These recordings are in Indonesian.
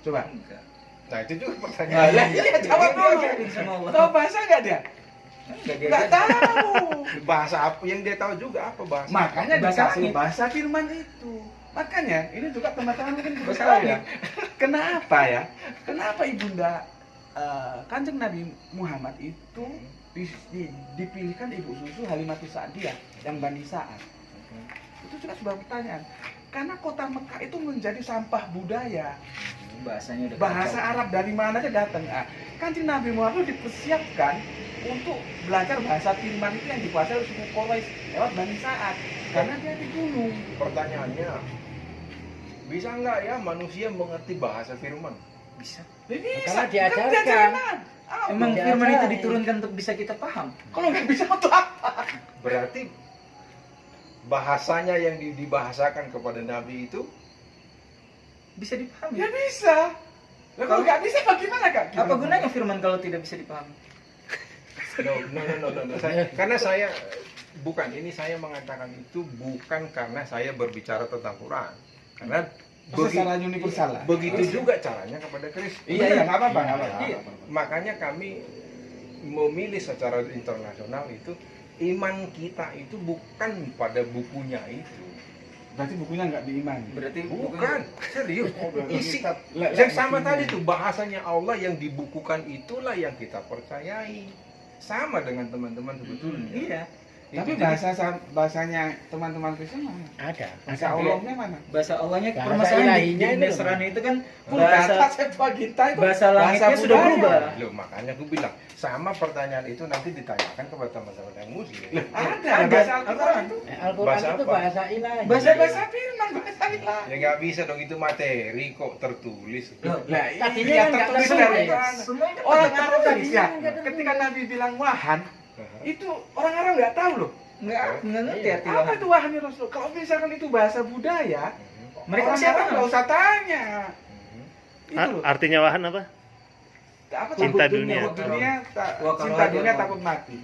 Coba. Enggak. Nah itu juga Nah, pertanyaan. iya, jawab dulu. Diajarin sama Allah. Tahu bahasa nggak dia? Enggak Nggak tahu. Bahasa apa yang dia tahu juga apa bahasa? Makanya Bahasa dikasih langit. bahasa firman itu. Makanya ini juga teman-teman mungkin Bahasa tahu ya. langit. Kenapa ya? Kenapa ibunda Kanjeng Nabi Muhammad itu dipilihkan ibu susu Halimatus Sa'diyah yang Bani Sa'ad? Itu juga sebuah pertanyaan. Karena kota Mekah itu menjadi sampah budaya. Bahasanya udah Bahasa kacau. Arab dari mana aja datang. Kanjeng Nabi Muhammad dipersiapkan untuk belajar bahasa firman itu yang dikuasai oleh suku Quraisy lewat Bani Sa'ad. Karena dia di gunung. Pertanyaannya, bisa nggak ya manusia mengerti bahasa firman? Bisa. Karena diajarkan. diajarkan. Emang Diajarin. firman itu diturunkan untuk bisa kita paham. Kalau nggak bisa untuk apa? Berarti bahasanya yang dibahasakan kepada Nabi itu Bisa dipahami. Ya bisa. Lah kalau nggak bisa bagaimana Kak? Apa gunanya firman kalau tidak bisa dipahami? no. Karena saya bukan ini saya mengatakan itu bukan karena saya berbicara tentang Quran. Karena Secara universal lah. begitu juga caranya kepada Kristus. Iya, nggak apa-apa, nggak apa-apa. Iya. Makanya kami memilih secara internasional itu iman kita itu bukan pada bukunya itu. Berarti bukunya nggak diimani. Berarti Bukan, serius. Isi Lah, yang sama bukunya. tadi tuh bahasanya Allah yang dibukukan itulah yang kita percayai. Sama dengan teman-teman sebetulnya. Iya. Tapi Itu bahasanya teman-teman Kristen mana? Ada. Bahasa Allahnya mana? Bahasa Allahnya Bahasa permasalahan di ilahinya itu Nasrani itu kan Bahasa bahasa Septuaginta itu bahasa langitnya sudah budaya. berubah. Loh, makanya aku bilang sama pertanyaan itu nanti ditanyakan kepada teman-teman yang muslim. Ada bahasa Al-Quran itu. Al-Quran Bahasa itu apa? bahasa ilahi. Bahasa firman, bahasa ilahi. Ya nggak bisa dong itu materi kok tertulis. Loh, Lah, Tadinya iya, kan nggak tertulis tertulis. dari mana? semuanya Orang pakai Arab tadi tertulis. ya, Nggak tertulis. ketika Nabi bilang wahan, itu orang Arab nggak tahu loh. nggak ngerti Iya. arti Apa wahan. itu wahan ya Rasul? Kalau misalkan itu bahasa budaya, Mereka orang siapa? Arab nggak usah tanya. Itu loh. Artinya wahan apa? Apa Cinta takut dunia. takut dunia, Wah, kalau cinta ada dunia yang- takut mati.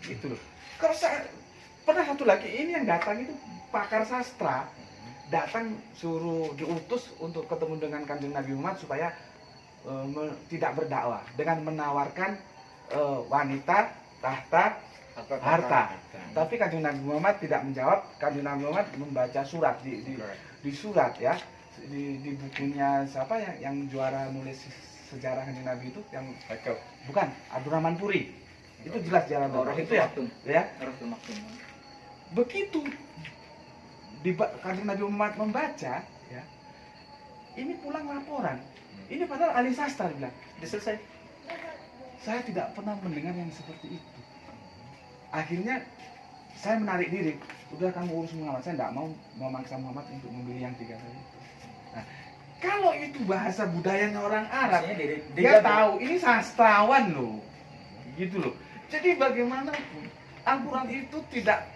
Itu loh. Kalau saya pernah satu lagi ini yang datang itu pakar sastra datang suruh diutus untuk ketemu dengan Kanjeng Nabi Muhammad supaya tidak berdakwah dengan menawarkan wanita, tahta, harta. Tapi Kanjeng Nabi Muhammad tidak menjawab. Kanjeng Nabi Muhammad membaca surat di surat ya di bukunya siapa yang juara nulis sejarah Kanjeng Nabi itu yang bukan Abdurrahman Puri. Itu jelas jalan Orang itu ya. Ya. Rasul Maktum. Begitu Kanjeng Nabi Muhammad membaca ya. Ini pulang laporan. Ini padahal ahli sastra bilang, Udah selesai. saya tidak pernah mendengar yang seperti itu. Akhirnya saya menarik diri. Udah kamu urus Muhammad, saya tidak mau memaksa Muhammad untuk memilih yang tiga tadi itu. Nah, kalau itu bahasa budayanya orang Arab, Maksudnya dia tahu ini sastrawan loh, gitu loh. Jadi bagaimanapun Al-Quran itu tidak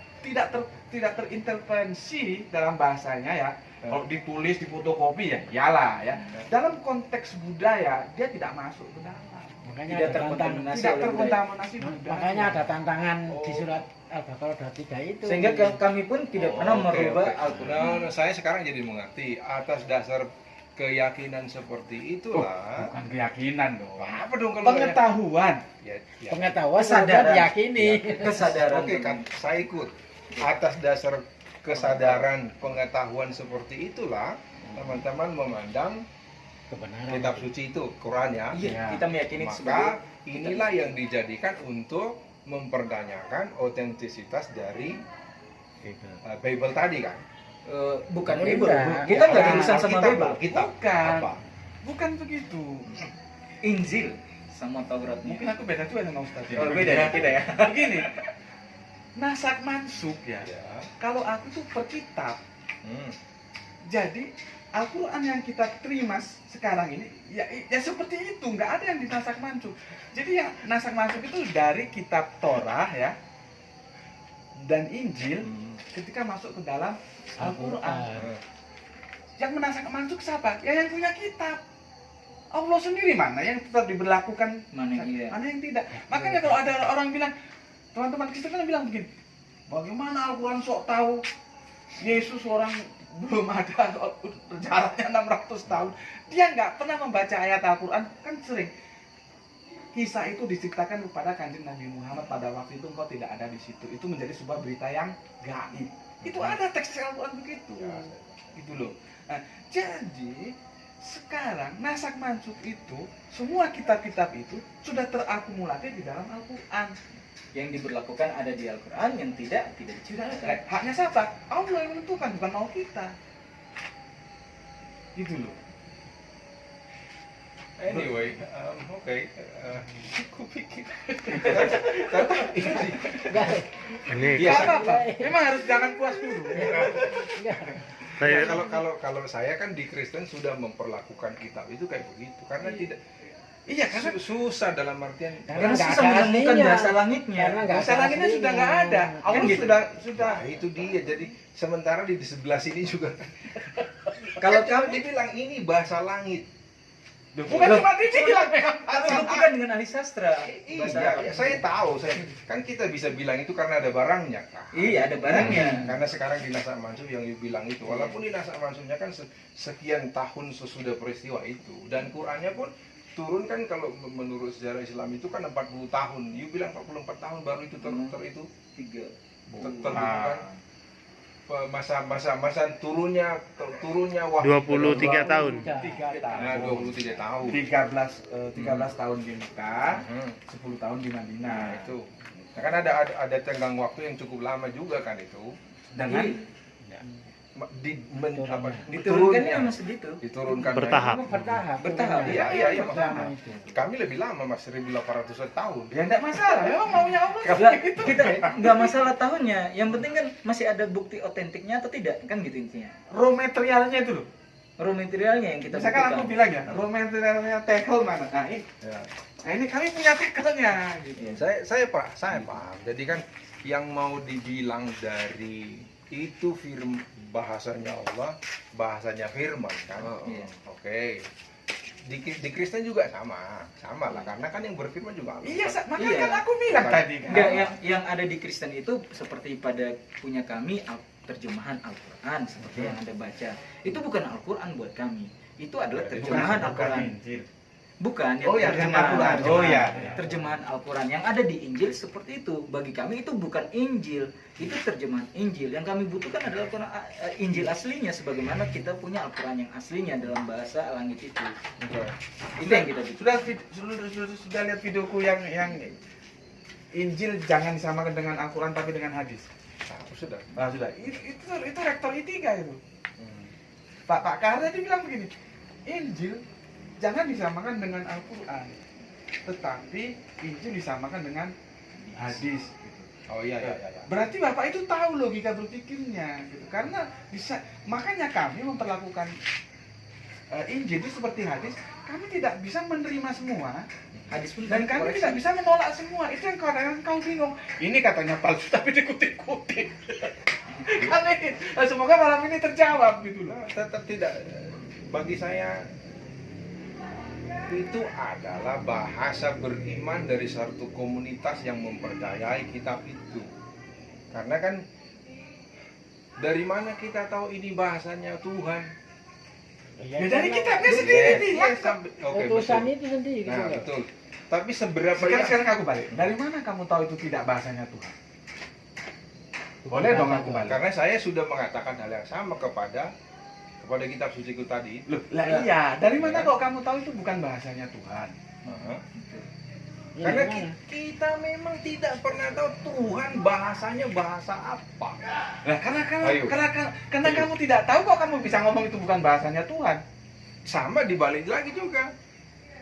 terintervensi dalam bahasanya ya. Kalau ditulis di fotokopi ya, iyalah ya. Dalam konteks budaya dia tidak masuk ke dalam. Makanya Tidak ada tantangan. terkontaminasi Tidak oleh budaya. terkontaminasi budaya. Makanya ada tantangan di surat Al-Baqarah 23 itu. Sehingga kami pun tidak pernah merubah Al-Quran. Nah, saya sekarang jadi mengerti atas dasar keyakinan seperti itulah. Bukan keyakinan dong. Apa dong kalau Pengetahuan. ya, pengetahuan Kesadaran. sudah diyakini. Kesadaran. Oke kan, saya ikut. Atas dasar kesadaran pengetahuan seperti itulah teman-teman memandang Kebenaran. kitab suci itu, Quran ya. Iya, kita meyakini Maka sebagai inilah yang dijadikan untuk mempertanyakan otentisitas dari Bible tadi kan. bukan Enggak. Bible. Kita nggak ada Nah, urusan sama Alkitab, Bible. Alkitab. Bukan. Apa? Bukan begitu. Injil sama Tauratnya. Mungkin aku beda juga sama Ustaz. Oh, beda ya kita ya. Begini. Nasak mansuk ya. Ya. Kalau aku tuh per kitab. Hmm. Jadi Al-Quran yang kita terima sekarang ini ya seperti itu, nggak ada yang dinasak mansuk. Jadi yang nasak mansuk itu dari kitab Torah ya dan Injil ketika masuk ke dalam Al-Quran. Yang menasak mansuk siapa? Ya yang punya kitab. Allah sendiri mana yang tetap diberlakukan, Mana yang iya. mana yang tidak. Makanya kalau ada orang bilang, teman-teman Kristen kan bilang begini, bagaimana Al-Quran sok tahu Yesus orang belum ada jaraknya 600 tahun, dia nggak pernah membaca ayat Al-Quran. Kan sering kisah itu diceritakan kepada Kanjeng Nabi Muhammad, pada waktu itu engkau tidak ada di situ. Itu menjadi sebuah berita yang gaib. Itu ada teks Al-Quran begitu. Gitu loh. Nah, jadi sekarang nasak mansukh itu, semua kitab-kitab itu sudah terakumulasi di dalam Al-Quran. Yang diberlakukan ada di Al-Quran, yang tidak diceritakan. Haknya siapa? Allah yang menentukan, bukan mau kita. Gitu loh. Anyway, oke. Aku pikir. Ini Ya apa? Memang harus jangan puas dulu. saya Kalau saya kan di Kristen sudah memperlakukan kitab itu kayak begitu karena tidak Iya, karena susah dalam artian Karena nggak susah ada menemukan aslinya. bahasa langitnya. Karena nggak ada masalahnya sudah nggak ada. aslinya. Allah Kan gitu. sudah. Nah, itu dia. Jadi sementara di sebelah sini juga Kalau kalau kami dibilang ini bahasa langit. Bukan Loh. cuma dibilang memang. buktikan dengan ahli sastra. Bahasa Iya, Arab. saya tahu. Kan kita bisa bilang itu karena ada barangnya. Kak. Iya, ada barangnya. Karena sekarang di Nasak Mansukh yang bilang itu, walaupun di Nasak Mansukhnya kan sekian tahun sesudah peristiwa itu, dan Qurannya pun turun kan kalau menurut sejarah Islam itu kan 40 tahun. You bilang 44 tahun baru itu itu Tiga. terbuka masa turunnya wahyu 23 tahun. 3 tahun. Nah, 23 tahun. 13 tahun di Mekah, Hmm. 10 tahun di Madinah. Nah, itu. Nah, kan ada tenggang waktu yang cukup lama juga kan itu. Dengan Diturunkannya diturunkannya memang segitu. diturunkan Bertahap. Bertahap. Iya, Selama itu. Kami lebih lama Mas 1800 tahun. ya enggak masalah, memang maunya Allah. Lah, kita nggak masalah tahunnya. Yang penting kan masih ada bukti otentiknya atau tidak, kan gitu intinya. Raw materialnya itu loh. Raw materialnya yang kita Misalkan aku butuhkan. bilang ya, raw materialnya tackle mana? Ya. Nah ini kami punya tackle-nya. Gitu. Saya paham. Jadi kan yang mau dibilang dari itu bahasanya Allah, bahasanya firman kan. Iya. Oke. Di Kristen juga sama lah karena kan yang berfirman juga Allah. Iya, makanya Iya. kan aku bilang tadi kan. Enggak, yang ada di Kristen itu seperti pada punya kami terjemahan Al-Quran seperti yang Anda baca. Itu bukan Al-Quran buat kami. Itu adalah terjemahan Al-Quran. Bukan yang Oh ya, terjemahan Al-Quran. Al-Quran. Oh ya. Terjemahan Al-Quran yang ada di Injil seperti itu. Bagi kami itu bukan Injil, itu terjemahan Injil. Yang kami butuhkan adalah Al-Quran, Injil aslinya sebagaimana kita punya Al-Quran yang aslinya dalam bahasa langit itu. Itu yang kita butuhkan. Sudah lihat videoku yang Injil jangan disamakan dengan Al-Quran tapi dengan hadis. Sudah. Nah, sudah. Itu rektor I3 itu. Pak Karya dia bilang begini, Injil jangan disamakan dengan Al-Quran, tetapi Injil disamakan dengan hadis. Gitu. Oh iya. Berarti Bapak itu tahu logika berpikirnya, gitu. Karena makanya kami memperlakukan Injil itu seperti hadis. Kami tidak bisa menerima semua, Hadis pun dan kami koreksi. tidak bisa menolak semua. Itu yang kadang-kadang kau bingung. Ini katanya palsu tapi dikutip-kutip. Semoga malam ini terjawab gitu loh. Tetap tidak. Bagi saya itu adalah bahasa beriman dari satu komunitas yang mempercayai kitab itu. Karena kan dari mana kita tahu ini bahasanya Tuhan? Ya dari kitabnya sendiri bilang. Oke, Utusan betul. itu sendiri. Nah, juga. betul. Tapi seberapa Sekarang aku balik. Dari mana kamu tahu itu tidak bahasanya Tuhan? Boleh dong aku balik. Karena saya sudah mengatakan hal yang sama kepada kitab suciku tadi. Loh, lah iya, dari mana kok kamu tahu itu bukan bahasanya Tuhan? Aha. Ya, Karena gimana? kita memang tidak pernah tahu Tuhan bahasanya bahasa apa. Lah Ayo. karena kamu tidak tahu kok kamu bisa ngomong itu bukan bahasanya Tuhan. Sama dibalik lagi juga.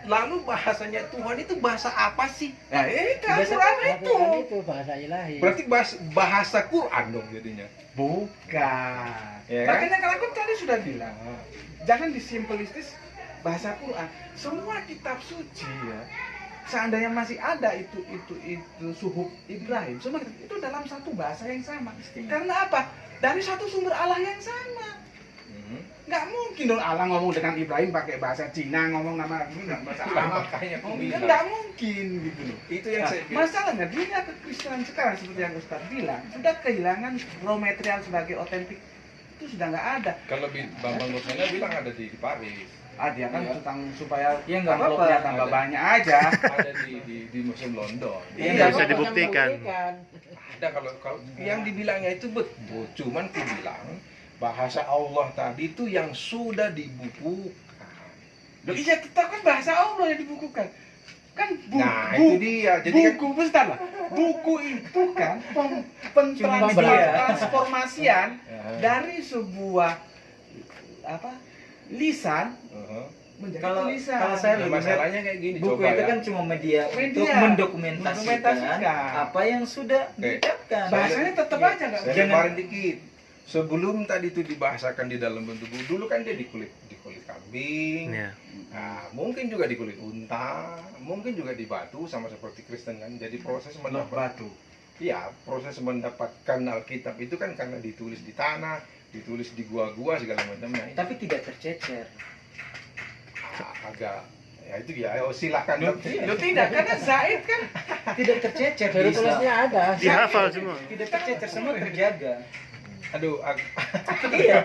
Lalu bahasanya Tuhan itu bahasa apa sih? Nah, itu Bahasa Al-Quran itu. Al-Quran itu bahasa ilahi. Berarti bahasa Quran dong jadinya. Bukan. Ya kan? Makanya kan aku tadi sudah bilang, jangan disimpulistis bahasa Quran. Semua kitab suci ya, seandainya masih ada itu suhuf Ibrahim, semua itu dalam satu bahasa yang sama. Karena apa? Dari satu sumber Allah yang sama. Nggak mungkin dong Allah ngomong dengan Ibrahim pakai bahasa Cina, ngomong nama bahasa Arab. Makanya aku Kan bilang. nggak mungkin gitu loh. Itu yang Nah, saya bilang. masalahnya dunia kekristenan sekarang seperti yang Ustaz bilang sudah kehilangan raw material sebagai otentik. itu sudah nggak ada. Kalau Bambang Gosena bilang ada di Paris. Dia kan Iya. tentang supaya Ya, nggak amplopnya apa-apa. tambah Ada. banyak aja. Ada di Museum London. Iya, Bisa Bapak dibuktikan. yang membuktikan. Ada kalau yang dibilangnya itu betul, cuman ku bilang bahasa Allah tadi itu yang sudah dibukukan. Loh, iya tetap kan bahasa Allah yang dibukukan. Kan Nah, itu dia. Jadi kan buku bentar lah. Buku itu kan Cuma dia. transformasian Ya. dari sebuah lisan Uh-huh. menjadi Kalau tulisan. saya Nah, lebih masalahnya kayak gini, buku coba itu ya. kan cuma media untuk Media. mendokumentasikan Mendokumentasikan. apa yang sudah Oke. diucapkan. bahasanya tetap Iya. aja nggak Saya Jangan- lebarin dikit. Sebelum tadi itu dibahasakan di dalam bentuk buku, dulu kan dia di kulit kambing. Ya. Nah, mungkin juga di kulit unta, mungkin juga di batu sama seperti Kristen kan. Jadi proses Loh, mendapat batu. Iya, proses mendapatkan Alkitab itu kan karena ditulis di tanah, ditulis di gua-gua segala macamnya. Tapi tidak tercecer. Agak ya itu ya, silakan. Loh tidak, karena Zaid kan Tidak tercecer Dari di Islam. tulisnya ada. Dihafal semua. Tidak tercecer, semua terjaga. Aduh, Iya.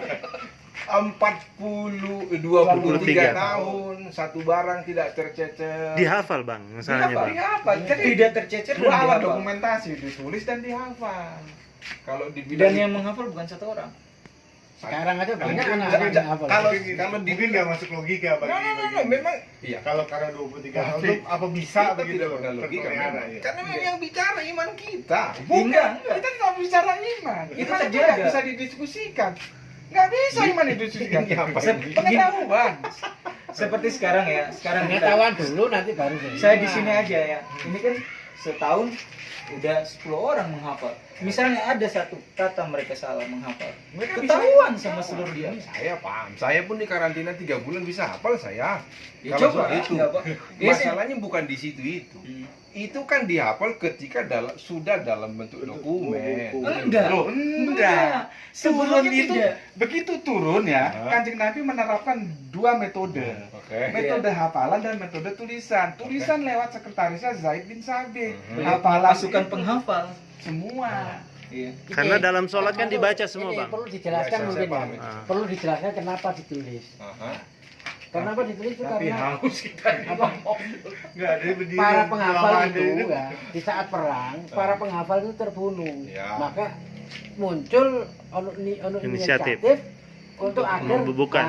23 tahun, satu barang tidak tercecer. Dihafal bang, masalahnya bang. apa? Jadi Tidak tercecer dan dua alat dihafal. dokumentasi ditulis dan dihafal. Kalau Dan dibilang yang menghafal bukan satu orang. Sekarang aja banyak Mungkin- anak-anak yang hafal. kalau Mungkin nggak masuk logika bagi no, memang iya. kalau karena 23 tahun Tapi itu apa bisa Kita begitu tidak pernah logika terpelihara, memang. ya. Karena memang yang bicara iman kita. Enggak. Kita nggak bicara iman. Itu Iman itu terjaga. nggak bisa didiskusikan. Nggak bisa iman didiskusikan. Ini apa ini? Pengetahuan. Seperti sekarang ya. Sekarang kita, Pengetahuan dulu nanti baru saya di sini aja ya. Ini kan setahun udah 10 orang menghafal. Misalnya ada satu kata mereka salah menghafal, Mereka bisa ketahuan sama seluruh Iya, dunia. saya paham. Saya pun di karantina 3 bulan bisa hafal saya. Ya, Kalau coba, soal itu. nggak apa- Ya, sih. Masalahnya bukan di situ itu. Hmm. Itu kan dihafal ketika sudah dalam bentuk dokumen. buku. Enggak. Loh, enggak. Turun Sebelumnya itu tidak. begitu turun ya, Hah? Kanjeng Nabi menerapkan dua metode. Oke. Metode hafalan dan metode tulisan. Tulisan lewat sekretarisnya Zaid bin Sabit. Mhm. Hafalan Pasukan itu penghafal. semua. Iya. Karena dalam sholat kan dibaca semua ini bang. perlu dijelaskan Ya, saya mungkin paham ya. itu. Ah. Perlu dijelaskan kenapa ditulis. Aha. Kenapa ditulis itu Tapi karena haus kita apa? Nggak ada berdiri Para penghafal lama itu ada ya, di saat perang, para penghafal itu terbunuh. Ya. Maka muncul Inisiatif. inisiatif untuk agar Membubukan.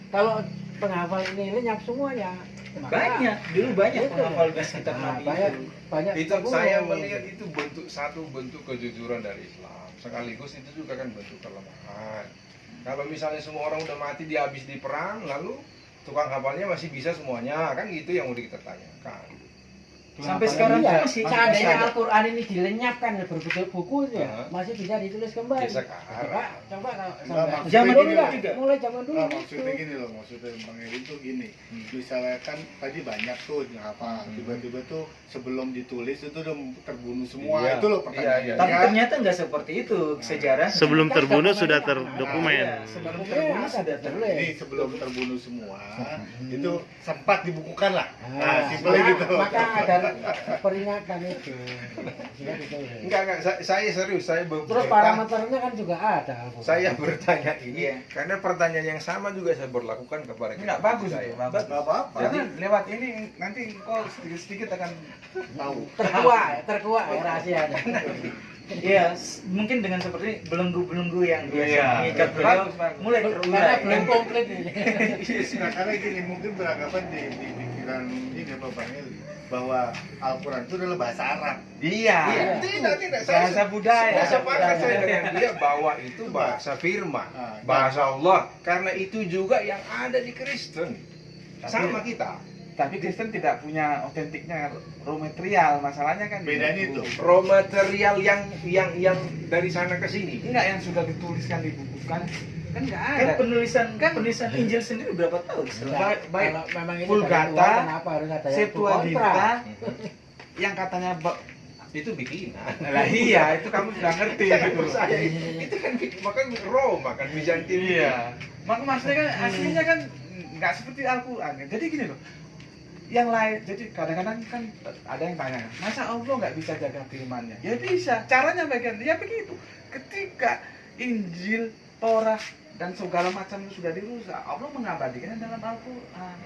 kalau penghafal ini lenyap semuanya. maka- Banyak, dulu banyak Itu. penghafal kitab Nah, Nabi banyak itu. banyak Itu terbunuh. saya melihat itu satu bentuk kejujuran dari Islam. Sekaligus itu juga kan bentuk kelemahan. Kalau misalnya semua orang udah mati dia habis di perang, lalu tukang hafalnya masih bisa semuanya, kan gitu yang udah kita tanyakan. Sampai Kenapa? sekarang Iya, masih seandainya ada. Al-Quran ini dilenyapkan berbentuk buku ya, Hah? masih bisa ditulis kembali. Ya, sekarang. Coba kalau Enggak, sampai maksudnya Zaman dulu dulu enggak, juga. mulai zaman dulu Nah, gitu. maksudnya gini loh, maksudnya Bang Eri tuh gini. Misalnya kan tadi banyak tuh yang hafal, tiba-tiba tuh sebelum ditulis itu udah terbunuh semua. Iya. Itu loh Iya, pertanyaannya. iya. Tapi Ya. ternyata nggak seperti itu sejarah. Sebelum Kan terbunuh dokumennya sudah ada. terdokumen. Iya, sebelum Dokumennya terbunuh ada, sudah tertulis. Jadi sebelum terbunuh semua, itu sempat dibukukan lah. Nah, Nah, simpelnya maka- gitu. Maka ada peringatan itu. Sehingga ditulis. Enggak, saya serius, saya Terus parameternya kan juga ada. saya bertanya ini Iya. karena pertanyaan yang sama juga saya berlakukan kepada Enggak bagus saya. itu, bagus. Nggak apa-apa. Jadi lewat ini nanti kau sedikit-sedikit akan Tahu. Terkuak ya rahasianya. Iya, mungkin dengan seperti ini belenggu-belenggu yang biasa Iya. mengikat beliau Bagus, bagus. mulai Karena terurai. belum komplit ini. Nah, karena gini mungkin beranggapan di pikiran ini apa Bang Eli bahwa Al-Quran itu adalah bahasa Arab. Iya. Tidak, Bahasa budaya. Saya sepakat saya dengan dia bahwa itu bahasa firman, Ah, bahasa Allah. Karena itu juga yang ada di Kristen. Sama kita. Tapi Kristen tidak punya otentiknya raw material, masalahnya kan Bedanya itu. Raw material yang dari sana ke sini. enggak yang sudah dituliskan dibukukan kan enggak Kan ada. penulisan Injil sendiri berapa tahun setelah? Baik, Kalau memang ini Vulgata, dari luar, kenapa harus ada yang Septuaginta kontra? yang katanya Itu bikinan. lah iya itu kamu sudah ngerti Jangan gitu. percaya itu kan makan Roma kan Bizantin. Iya. Maka maksudnya kan aslinya kan nggak seperti Al-Qur'an. Jadi gini loh. Yang lain, jadi kadang-kadang kan ada yang tanya, masa Allah nggak bisa jaga firman-Nya? Ya bisa. Caranya bagaimana? Ya begitu. Ketika Injil Torah dan segala macam itu sudah dirusak. Allah mengabadikannya dalam Al-Quran.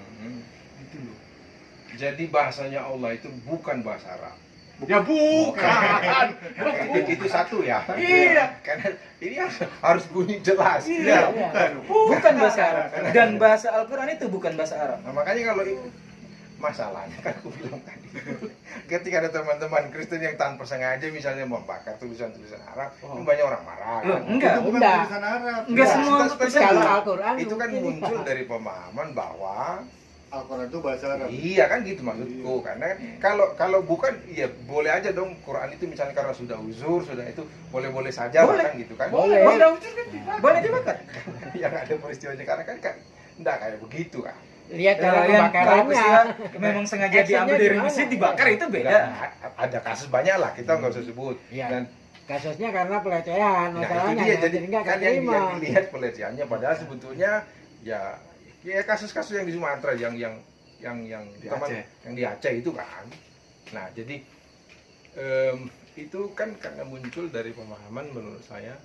Gitu loh. Jadi bahasanya Allah itu bukan bahasa Arab. Ya bukan. Itu satu ya. Iya. Karena ini harus bunyi jelas. Iya. Bukan bahasa Arab. Dan bahasa Al-Quran itu bukan bahasa Arab. Nah, makanya kalau itu masalahnya kan aku bilang tadi, ketika ada teman-teman Kristen yang tanpa sengaja misalnya membakar tulisan-tulisan Arab, kan banyak orang marah. Loh, Kan? enggak. Itu bukan Enggak. tulisan Arab. Enggak Nah, semua itu tulisan Kalau Arab. Al-Quran itu kan mungkin muncul iya. dari pemahaman bahwa Al-Quran itu bahasa Arab. iya kan gitu maksudku, karena kalau bukan ya boleh aja dong Quran itu misalnya karena sudah uzur sudah itu boleh saja Boleh. kan gitu kan. Boleh. Boleh dibakar. Yang ada peristiwanya karena kan enggak kayak begitu kan. Lihat Kalau cara yang kalau peristiwa pembakarannya. memang sengaja Actionnya diambil dari gimana? masjid dibakar itu beda. Nah, ada kasus banyak lah kita nggak usah sebut. Iya. Dan Kasusnya karena pelecehan, nah itu masalahnya dia ya, jadi nggak kan yang terima. dilihat pelecehannya padahal sebetulnya ya kasus-kasus yang di Sumatera yang Di teman Aceh. yang di Aceh itu kan. Nah jadi itu kan karena muncul dari pemahaman menurut saya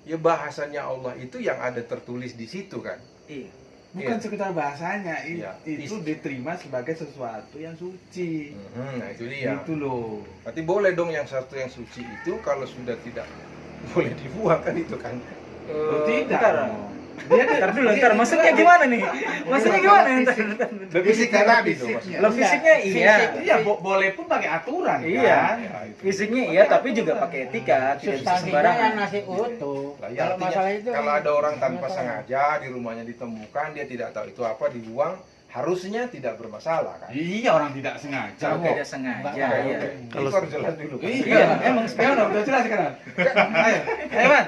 ya bahasanya Allah itu yang ada tertulis di situ kan. Iya. Bukan Iya. sekedar bahasanya, Iya. itu diterima sebagai sesuatu yang suci. Nah itu dia. Itu loh. Berarti boleh dong yang satu yang suci itu kalau sudah tidak boleh dibuang kan itu kan. Tidak. Ntar. Ntar dulu, ntar maksudnya gimana nih? Maksudnya gimana? Ntar. Fisiknya tadi tuh maksudnya. Lo fisiknya iya. Iya, boleh pun pakai aturan Iya. kan. Ya, itu. Fisiknya iya, tapi juga pakai etika, tidak bisa Substansinya yang sembarangan. nasi utuh. Lah, ya, Kalau artinya, masalah itu kalau ada orang tanpa ternyata- sengaja di rumahnya ditemukan dia tidak tahu itu apa dibuang harusnya tidak bermasalah kan. Iya, orang tidak sengaja. Kalau kok. tidak sengaja, Oke, iya. oke. Kalau- Itu harus jelas dulu kan. Iya, emang sekarang udah jelas sekarang. Ayo, ayo man.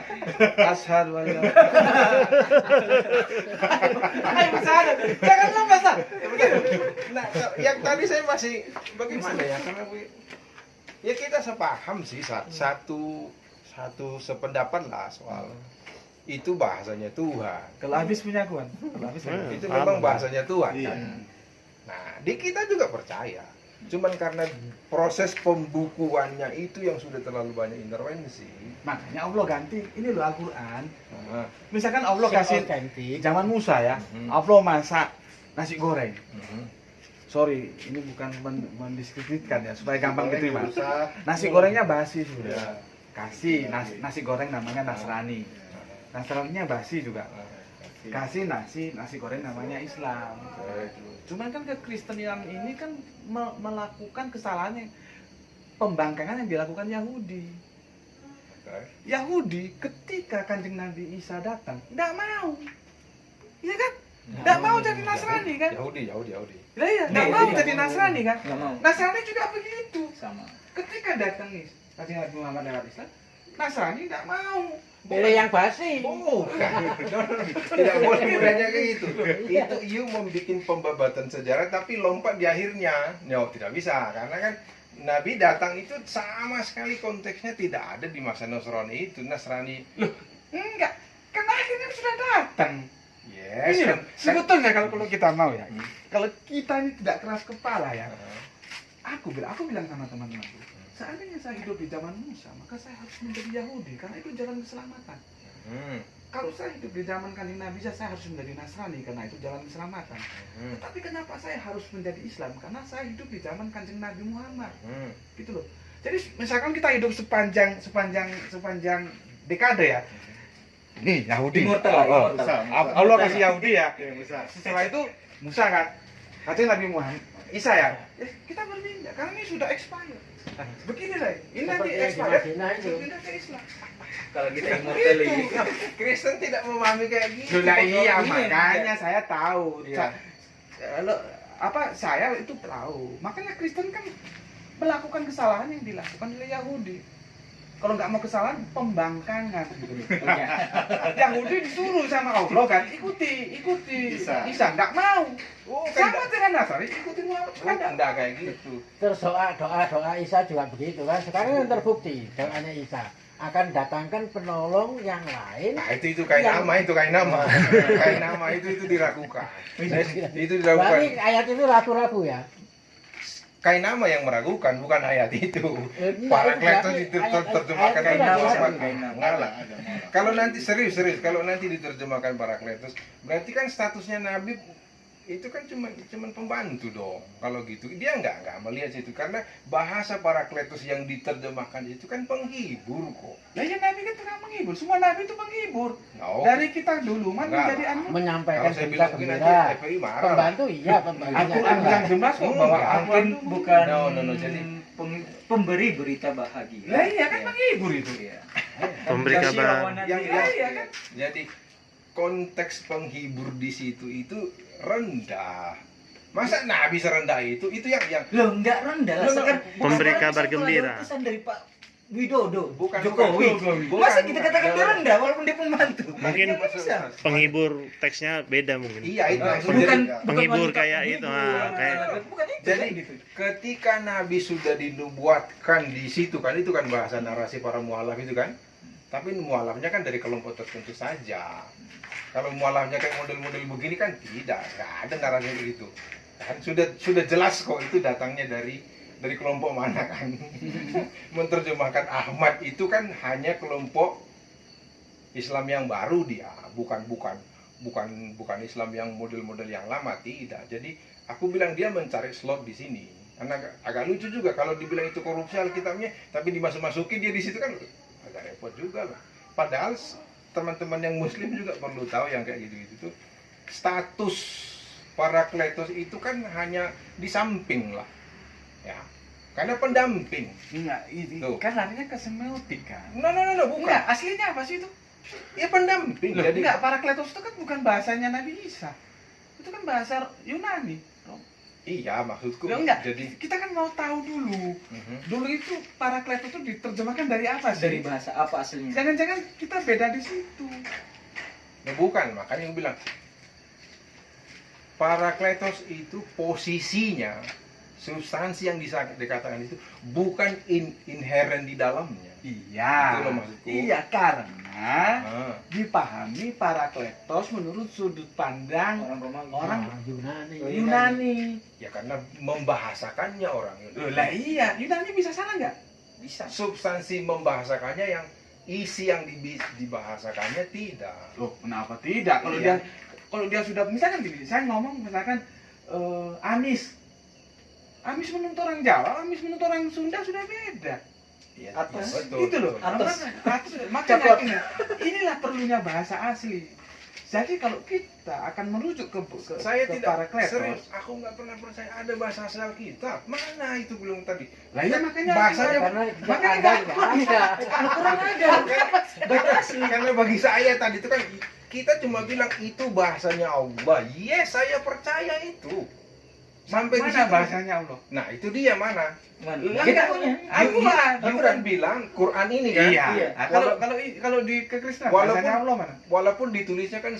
Ashhadu an la Ayo Mas, jangan lepas lah. Nah, yang tadi saya masih bagaimana ya? Karena ya kita sepaham sih satu sependapat lah soal itu bahasanya Tuhan. Kalau habis punya aku kan. Kalau habis Hmm. Itu Paham, memang Bang. bahasanya Tuhan Iya. kan. Nah, di kita juga percaya. Cuman karena proses pembukuannya itu yang sudah terlalu banyak intervensi. Makanya Allah ganti ini loh Al-Qur'an. Nah, Misalkan Allah kasih otentik. zaman Musa ya, Mhm. Allah masak nasi goreng. mhm. Sorry, ini bukan mendiskreditkan ya, supaya gampang Goreng diterima. dirusak. Nasi gorengnya basi Ya. sudah. Kasih nasi goreng namanya Nasrani. Nasraninya basi juga. Kasih nasi goreng namanya Islam. Cuman kan kekristenan ini kan melakukan kesalahan yang pembangkangan yang dilakukan Yahudi. Yahudi ketika Kanjeng Nabi Isa datang, nggak mau. Iya kan? Nggak mau jadi Nasrani kan? Yahudi. Lah iya, nggak Iya, mau iya. jadi Nasrani kan? Nggak mau. Nasrani juga begitu. Sama. Ketika datang nih Kanjeng Nabi Muhammad lewat Islam, Nasrani nggak mau. Pilih yang basi. Tidak boleh mudahnya kayak gitu. Itu you membuat pembabatan sejarah tapi lompat di akhirnya. No, tidak bisa karena kan Nabi datang itu sama sekali konteksnya tidak ada di masa Nasrani itu. Nasrani Enggak, karena akhirnya sudah datang. yes. Ini loh, sebetulnya kalau kita mau ya, Hmm. kalau kita ini tidak keras kepala ya, aku bilang sama teman-temanku, seandainya saya hidup di zaman Musa, maka saya harus menjadi Yahudi karena itu jalan keselamatan. Hmm. Kalau saya hidup di zaman Kanjeng Nabi, saya harus menjadi Nasrani karena itu jalan keselamatan. Hmm. Tapi kenapa saya harus menjadi Islam? Karena saya hidup di zaman Kanjeng Nabi Muhammad. Hmm. Gitu loh. Jadi misalkan kita hidup sepanjang dekade ya. Ini Yahudi. Immortal, Oh, immortal. Allah kasih Yahudi ya. Iya, Musa. Setelah itu Musa kan, katanya Nabi Muhammad, Isa ya. Kita berbeda karena ini sudah expired. Begini lah, ini nanti Seperti yang di expired, Madinah itu. pindah ke Islam. Kalau kita immortal lagi. Kristen tidak memahami kayak gitu. Sudah iya, Ini makanya saya tahu. Iya. Saya itu tahu. Makanya Kristen kan melakukan kesalahan yang dilakukan oleh Yahudi. Kalau nggak mau kesalahan, pembangkangan gitu loh. Yahudi disuruh sama Allah kan, ikuti Isa nggak mau. Oh, kan Sama dengan Nasrani, ikuti Muhammad. Kan nggak enggak kayak gitu. Terus doa Isa juga begitu kan. Sekarang yang terbukti doanya Isa akan datangkan penolong yang lain. Nah, itu kain Yang- nama, kain nama itu diragukan. Itu diragukan. Berarti ayat itu ragu-ragu ya. Kainama yang meragukan, bukan ayat itu. Iya, Parakletos iya, diterjemahkan ayat itu dengan ada. Muhammad. Kainama. Ngalah. Kalau nanti serius, kalau nanti diterjemahkan Parakletos, berarti kan statusnya Nabi itu kan cuman pembantu dong. Kalau gitu dia nggak melihat situ, karena bahasa Parakletos yang diterjemahkan itu kan penghibur kok. Lah ya Nabi kan tukang menghibur, semua Nabi itu penghibur. No. Dari kita dulu mana Enggak jadi lah. anu. menyampaikan Kalau saya berita bilang mungkin nanti gembira. FPI marah. Pembantu iya, pembantu. Al-Quran bilang jelas kok bahwa Enggak. Al-Quran Mungkin itu bukan No, jadi pemberi berita bahagia. Lah iya kan Ya. menghibur itu. Iya. Pemberi Kasih kabar. lawan nanti. yang iya kan? jadi konteks penghibur di situ itu rendah. Masa Nabi serendah itu yang Loh, enggak rendah lah. Loh, Sekarang Pemberi sekarang kabar itu gembira. ada utusan dari Pak Widodo, Bukan, Jokowi. bukan. Masa Bukan, kita bukan. katakan dia rendah walaupun dia pembantu? Mungkin Ya, nggak bisa. Penghibur teksnya beda mungkin. Iya itu maksudnya. Bukan Penghibur wanita kayak penghibur. itu, kayak Bukan itu. Jadi kan gitu. ketika Nabi sudah dinubuatkan di situ kan, itu kan bahasa narasi para mualaf itu kan. Tapi mualafnya kan dari kelompok tertentu saja. Kalau mualafnya kayak model-model begini kan tidak, nggak ada narasi begitu. Kan sudah jelas kok itu datangnya dari kelompok mana kan. Menerjemahkan Ahmad itu kan hanya kelompok Islam yang baru dia, bukan Islam yang model-model yang lama, tidak. Jadi aku bilang dia mencari slot di sini. Karena agak lucu juga kalau dibilang itu korupsi Alkitabnya, tapi dimasuk-masukin dia di situ kan agak repot juga lah. Padahal teman-teman yang Muslim juga perlu tahu yang kayak gitu-gitu tuh, status Parakletos itu kan hanya di samping lah, ya, karena pendamping. Enggak, itu Tuh. kan larinya ke semiotik kan. No, bukan. Enggak, aslinya apa sih itu? Ya pendamping. Loh, Jadi enggak, Parakletos itu kan bukan bahasanya Nabi Isa. Itu kan bahasa Yunani. iya maksudku. Loh, enggak, Jadi kita kan mau tahu dulu. Dulu itu Parakletos itu diterjemahkan dari apa sih? Dari bahasa apa aslinya? Jangan-jangan kita beda di situ. nah, bukan, makanya aku bilang Parakletos itu posisinya, substansi yang dikatakan itu bukan inherent di dalamnya. Iya. Itu loh maksudku. Iya, karena Ah, dipahami Parakletos menurut sudut pandang Orang Romawi. orang Yunani. Yunani. ya karena membahasakannya orang Loh, lah iya, Yunani bisa salah nggak? Bisa. substansi membahasakannya yang isi yang dibahasakannya tidak. Loh, kenapa tidak? Iya. Kalau dia sudah misalkan gini, saya ngomong misalkan Amis menurut orang Jawa, Amis menurut orang Sunda sudah beda. Ya, Atas. ya, betul. Gitu loh. Atas. Makanya inilah perlunya bahasa asli. Jadi kalau kita akan merujuk ke Saya ke tidak Parakletos, serius, aku nggak pernah percaya ada bahasa asal Alkitab. Mana itu belum tadi? lah iya makanya Bahasanya Karena Makanya ada nggak nggak ada. Al-Quran ada. Baca asli. Karena bagi saya tadi itu kan kita cuma bilang itu bahasanya Allah. Yes, saya percaya itu. Sampai di mana situ. bahasanya Allah? Nah, itu dia mana? Mana? Lah, Kita nggak. punya. Al-Quran. You kan bilang Quran ini kan? Iya. Iya. Nah, kalau di kekristenan Walaupun- bahasanya Allah mana? Walaupun ditulisnya kan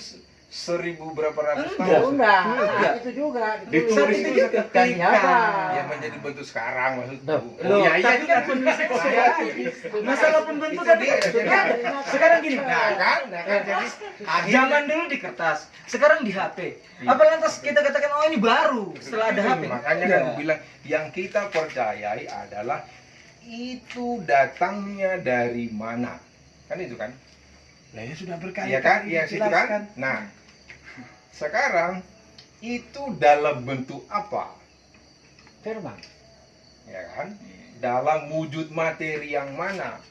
1000 berapa ratus Enggak. tahun. Enggak, Enggak. itu juga. Ditulis itu itu juga. Dan siapa? Ya menjadi bentuk sekarang maksudku. Loh. Loh, iya, iya, tapi itu kan kan penulisnya kok saya sudah masalah pembentukan Itu dia, itu jadi- kan sekarang gini. Nah kan jadi akhirnya Zaman dulu di kertas, sekarang di HP. Apa lantas kita katakan oh ini baru setelah ada HP? Makanya kan aku bilang yang kita percayai adalah itu datangnya dari mana? Kan itu kan? Lah ya sudah berkali-kali Iya kan? Iya situ dijelaskan. kan? Nah, sekarang itu dalam bentuk apa? Firman. Ya kan? Dalam wujud materi yang mana?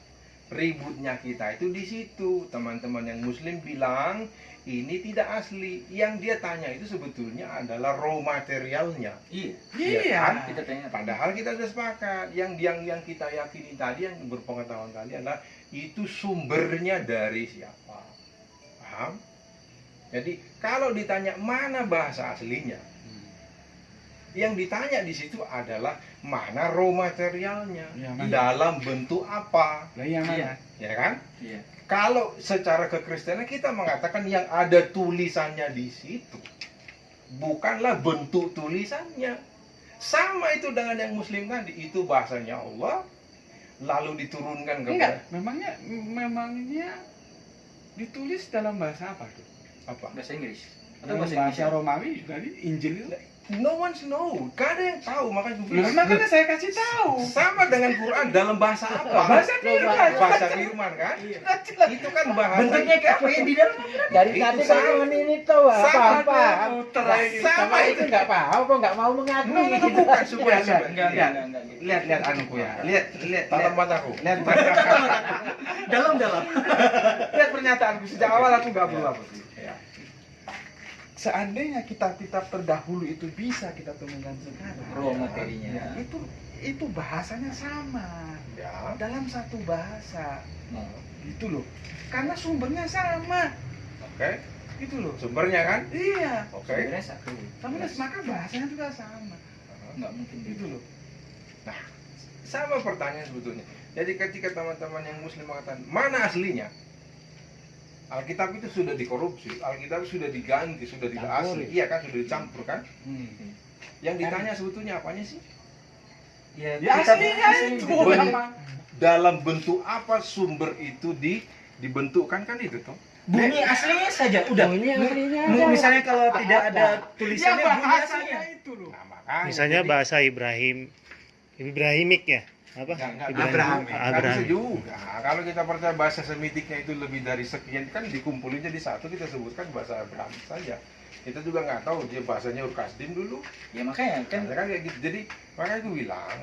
Ributnya kita itu di situ. Teman-teman yang Muslim bilang ini tidak asli. Yang dia tanya itu sebetulnya adalah raw materialnya. Iya. Iya. Iya kan? Kita tanya. Padahal kita sudah sepakat. Yang kita yakini tadi, yang berpengetahuan tadi adalah itu sumbernya dari siapa. Paham? Jadi kalau ditanya mana bahasa aslinya, yang ditanya di situ adalah mana raw materialnya, Ya, mana? dalam bentuk apa, Lah yang Iya. mana? ya kan? Iya. Kalau secara kekristenan kita mengatakan yang ada tulisannya di situ, bukanlah bentuk tulisannya. Sama itu dengan yang Muslim tadi, itu bahasanya Allah, lalu diturunkan Enggak, kepada memangnya ditulis dalam bahasa apa tuh? apa? Bahasa Inggris. Atau Dalam bahasa bahasa Indonesia? Romawi juga di Injil itu. No one know, gak ada yang tahu, makanya gue Lah, bilang. makanya saya kasih tahu. Sama dengan Quran dalam bahasa apa? Bahasa firman. Bahasa firman kan? Itu kan bahasa. Bentuknya kayak apa ya di dalam? Dari Itu tadi sama. kan ini tahu apa-apa. Sama Sama itu. itu nggak paham, apa nggak mau mengakui. No, bukan supaya Enggak. Lihat anakku ya. Lihat tatap mataku. Lihat Dalam. lihat pernyataanku sejak awal aku nggak perlu apa sih. Ya. Seandainya kitab-kitab terdahulu itu bisa kita temukan sekarang, Raw materinya. ya, itu bahasanya sama Ya. dalam satu bahasa, Nah, gitu loh. Karena sumbernya sama, Oke. gitu loh. Sumbernya kan? Iya, Oke. sebenarnya satu. maka bahasanya juga sama, Enggak mungkin gitu loh. Sama pertanyaan sebetulnya. Jadi ketika teman-teman yang muslim mengatakan mana aslinya? Alkitab itu sudah dikorupsi, Alkitab sudah diganti, sudah tidak Campur. asli. Iya kan, sudah dicampur kan? Hmm. Yang ditanya sebetulnya apanya sih? Ya, Ya aslinya itu Ben- memang. Dalam bentuk apa sumber itu dibentukkan kan itu toh? bunyi aslinya saja udah. Bunyi aslinya Mu- aja. Misalnya kalau tidak ada Ya tulisannya bunyi bahasanya aslinya. itu loh. Nah, makanya Misalnya jadi- bahasa Ibrahimik ya? Apa? Enggak, Ibrahim. Nggak bisa juga. Kalau kita percaya bahasa Semitiknya itu lebih dari sekian, kan dikumpulin jadi satu, kita sebutkan bahasa Abraham saja. Kita juga nggak tahu dia bahasanya Urkasdim dulu. Ya makanya kan Kan kayak gitu. Jadi makanya gue bilang,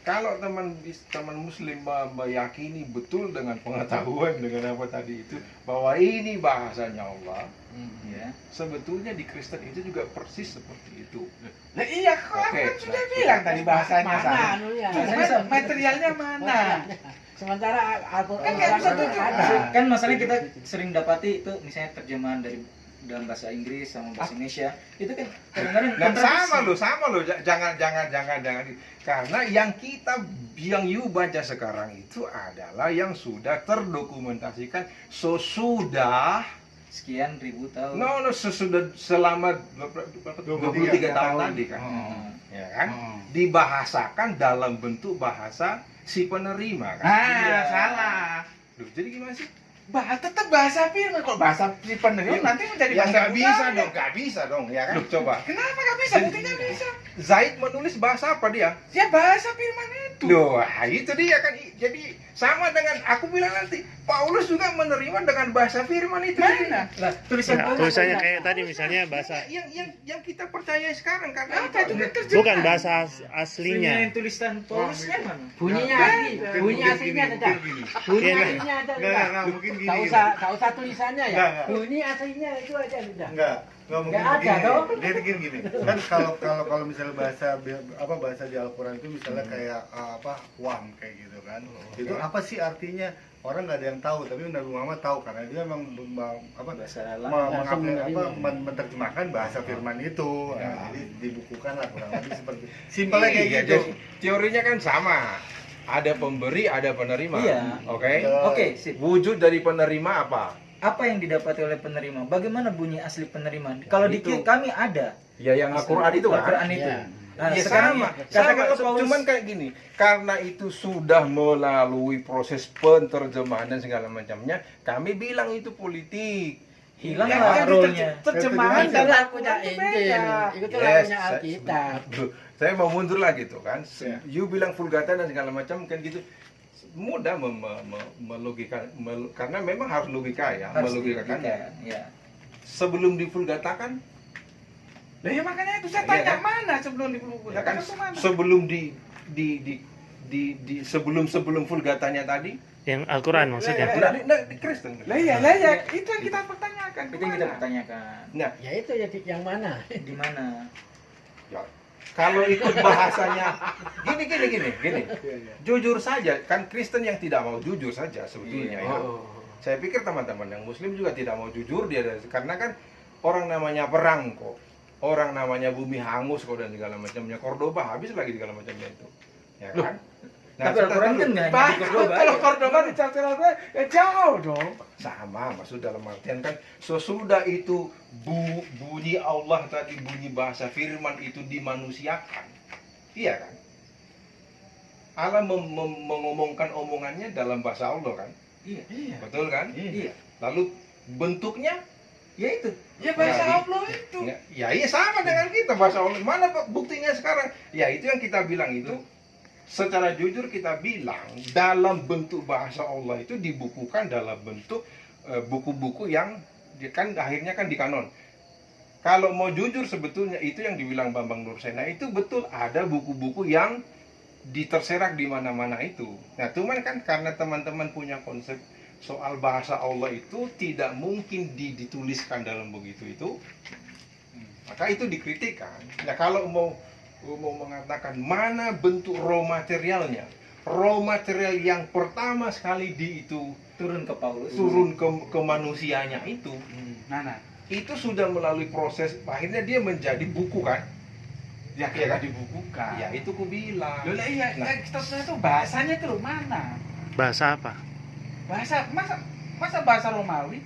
kalau teman Muslim meyakini betul dengan pengetahuan dengan apa tadi itu bahwa ini bahasanya Allah, ya. sebetulnya di Kristen itu juga persis seperti itu. Nah iya, kok aku Oke, kan sudah nah, bilang tadi bahasanya Mana sama. anunya? Cuma materialnya mana? Sementara Al-Quran Kan nggak bisa ada. tunjuk. Kan masalahnya kita sering dapati itu misalnya terjemahan dari dalam bahasa Inggris sama bahasa Indonesia itu kan kadang-kadang Nah, kontradiksi. sama loh, jangan. Karena yang you baca sekarang itu adalah yang sudah terdokumentasikan sesudah Sekian ribu tahun. sesudah selama 23 tahun tadi kan. Oh. Ya kan? Oh. Dibahasakan dalam bentuk bahasa si penerima kan. Ah, salah. Loh, jadi gimana sih? Tetap bahasa firman. Kalau bahasa si penerima nanti menjadi Ya bahasa nggak bisa budaya. dong, nggak bisa dong, ya kan? Loh, coba. Kenapa nggak bisa? Buktinya bisa. Zaid menulis bahasa apa dia? Ya bahasa firman itu. Loh, itu dia kan. Jadi sama dengan aku bilang nanti, Paulus juga menerima dengan bahasa firman itu. Mana? Lah, tulisan Ya, Paulus tulisannya kayak tadi misalnya bahasa Yang kita percaya sekarang karena Apa itu kan terjemahan? bukan bahasa aslinya aslinya. yang tulisan Paulusnya mana? Bunyinya asli, bunyi aslinya ada. Bunyi Iya, aslinya ada. Enggak, mungkin gini. Tak usah tulisannya ya. Enggak. Bunyi aslinya itu aja sudah. Enggak mungkin Nggak ada, begini. toh? Dia gini. Kan kalau misalnya bahasa di Al-Qur'an itu misalnya kayak wan kayak gitu kan. Itu apa sih artinya? Orang nggak ada yang tahu, tapi Nabi Muhammad tahu karena dia memang Bahasa lain. langsung menerima. menerjemahkan bahasa firman itu. Ya. Nah, jadi dibukukan lah kurang lebih seperti simpelnya kayak Iya, gitu. jadi teorinya kan sama. Ada pemberi, ada penerima. Iya. Oke. Oke, sip. Wujud dari penerima apa? Apa yang didapati oleh penerima? Bagaimana bunyi asli penerima? Kalau di itu. kami ada. Ya yang Al-Qur'an itu kan. Al-Qur'an itu. Iya. Nah, Ya, sekarang sama. katakanlah Paulus Cuman kayak gini, karena itu sudah melalui proses penterjemahan dan segala macamnya, kami bilang itu politik. hilang Ya, lah Yang role-nya. terjemahan Itu dan lah Al-Quran punya itu Injil, beda. itu Yes, lagunya Alkitab. Saya mau mundur lagi tuh kan. Ya. You bilang Vulgata dan segala macam kan gitu. Mudah melogika karena memang harus logika ya, Harus melogikakan. dilogika, ya. Sebelum divulgatakan Lah ya makanya itu saya Iya, tanya kan? mana sebelum di buku. ya kan Itu mana? sebelum sebelum vulgatanya tadi Yang Al-Quran maksudnya. di Kristen. Lah ya, itu yang kita pertanyakan. Itu yang kita Kemana? pertanyakan. Nah, Ya itu jadi yang mana? Di mana? ya, kalau ikut bahasanya gini. Jujur saja, kan Kristen yang tidak mau jujur saja sebetulnya ya. Saya pikir teman-teman yang Muslim juga tidak mau jujur karena kan orang namanya perang kok, orang namanya bumi hangus kok dan segala macamnya. Cordoba habis lagi segala macamnya itu, ya kan? Tapi sebentar Al-Quran dulu. kan nggak hanya Pak, di Cordoba. kalau aja. Cordoba di Al-Quran ya jauh dong. Sama, maksud dalam artian kan sesudah itu bunyi Allah tadi, bunyi bahasa firman itu dimanusiakan, iya kan? Allah mengomongkan omongannya dalam bahasa Allah kan, Iya. betul kan? Iya. Lalu bentuknya Ya itu. Ya bahasa Nah, Allah itu. Ya iya sama dengan kita bahasa Allah. Mana buktinya sekarang? Ya itu yang kita bilang itu. Secara jujur kita bilang dalam bentuk bahasa Allah itu dibukukan dalam bentuk buku-buku yang kan akhirnya kan dikanon. Kalau mau jujur sebetulnya itu yang dibilang Bambang Nursena itu betul, ada buku-buku yang diterserak di mana-mana itu. Nah, cuman kan karena teman-teman punya konsep soal bahasa Allah itu tidak mungkin dituliskan dalam begitu itu, maka itu dikritikkan. Nah, kalau mau mengatakan mana bentuk raw materialnya, raw material yang pertama sekali itu Turun ke Paulus. turun ke manusianya itu Nah, itu sudah melalui proses, akhirnya dia menjadi buku kan. ya kayak dibukukan. Ya itu ku bilang. Loh lah iya, Nah, statusnya itu bahasanya itu loh mana? Bahasa apa? Masa bahasa Romawi?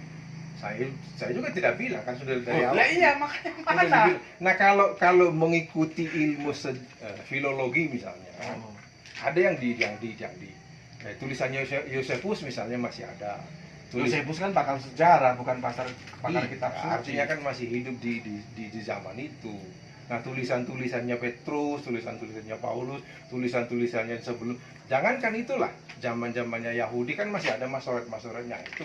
saya juga tidak bilang kan sudah dari Lah awal. iya, makanya Sudah mana? dibilang. Nah, kalau mengikuti ilmu filologi misalnya, ada yang tulisannya Yosefus misalnya masih ada. Yosefus kan pakar sejarah, bukan pakar kitab suci. Artinya kan masih hidup di zaman itu. Nah, tulisan-tulisannya Petrus, tulisan-tulisannya Paulus, tulisan-tulisannya sebelum, jangankan itulah, zaman-zamannya Yahudi kan masih ada masoret-masoretnya itu.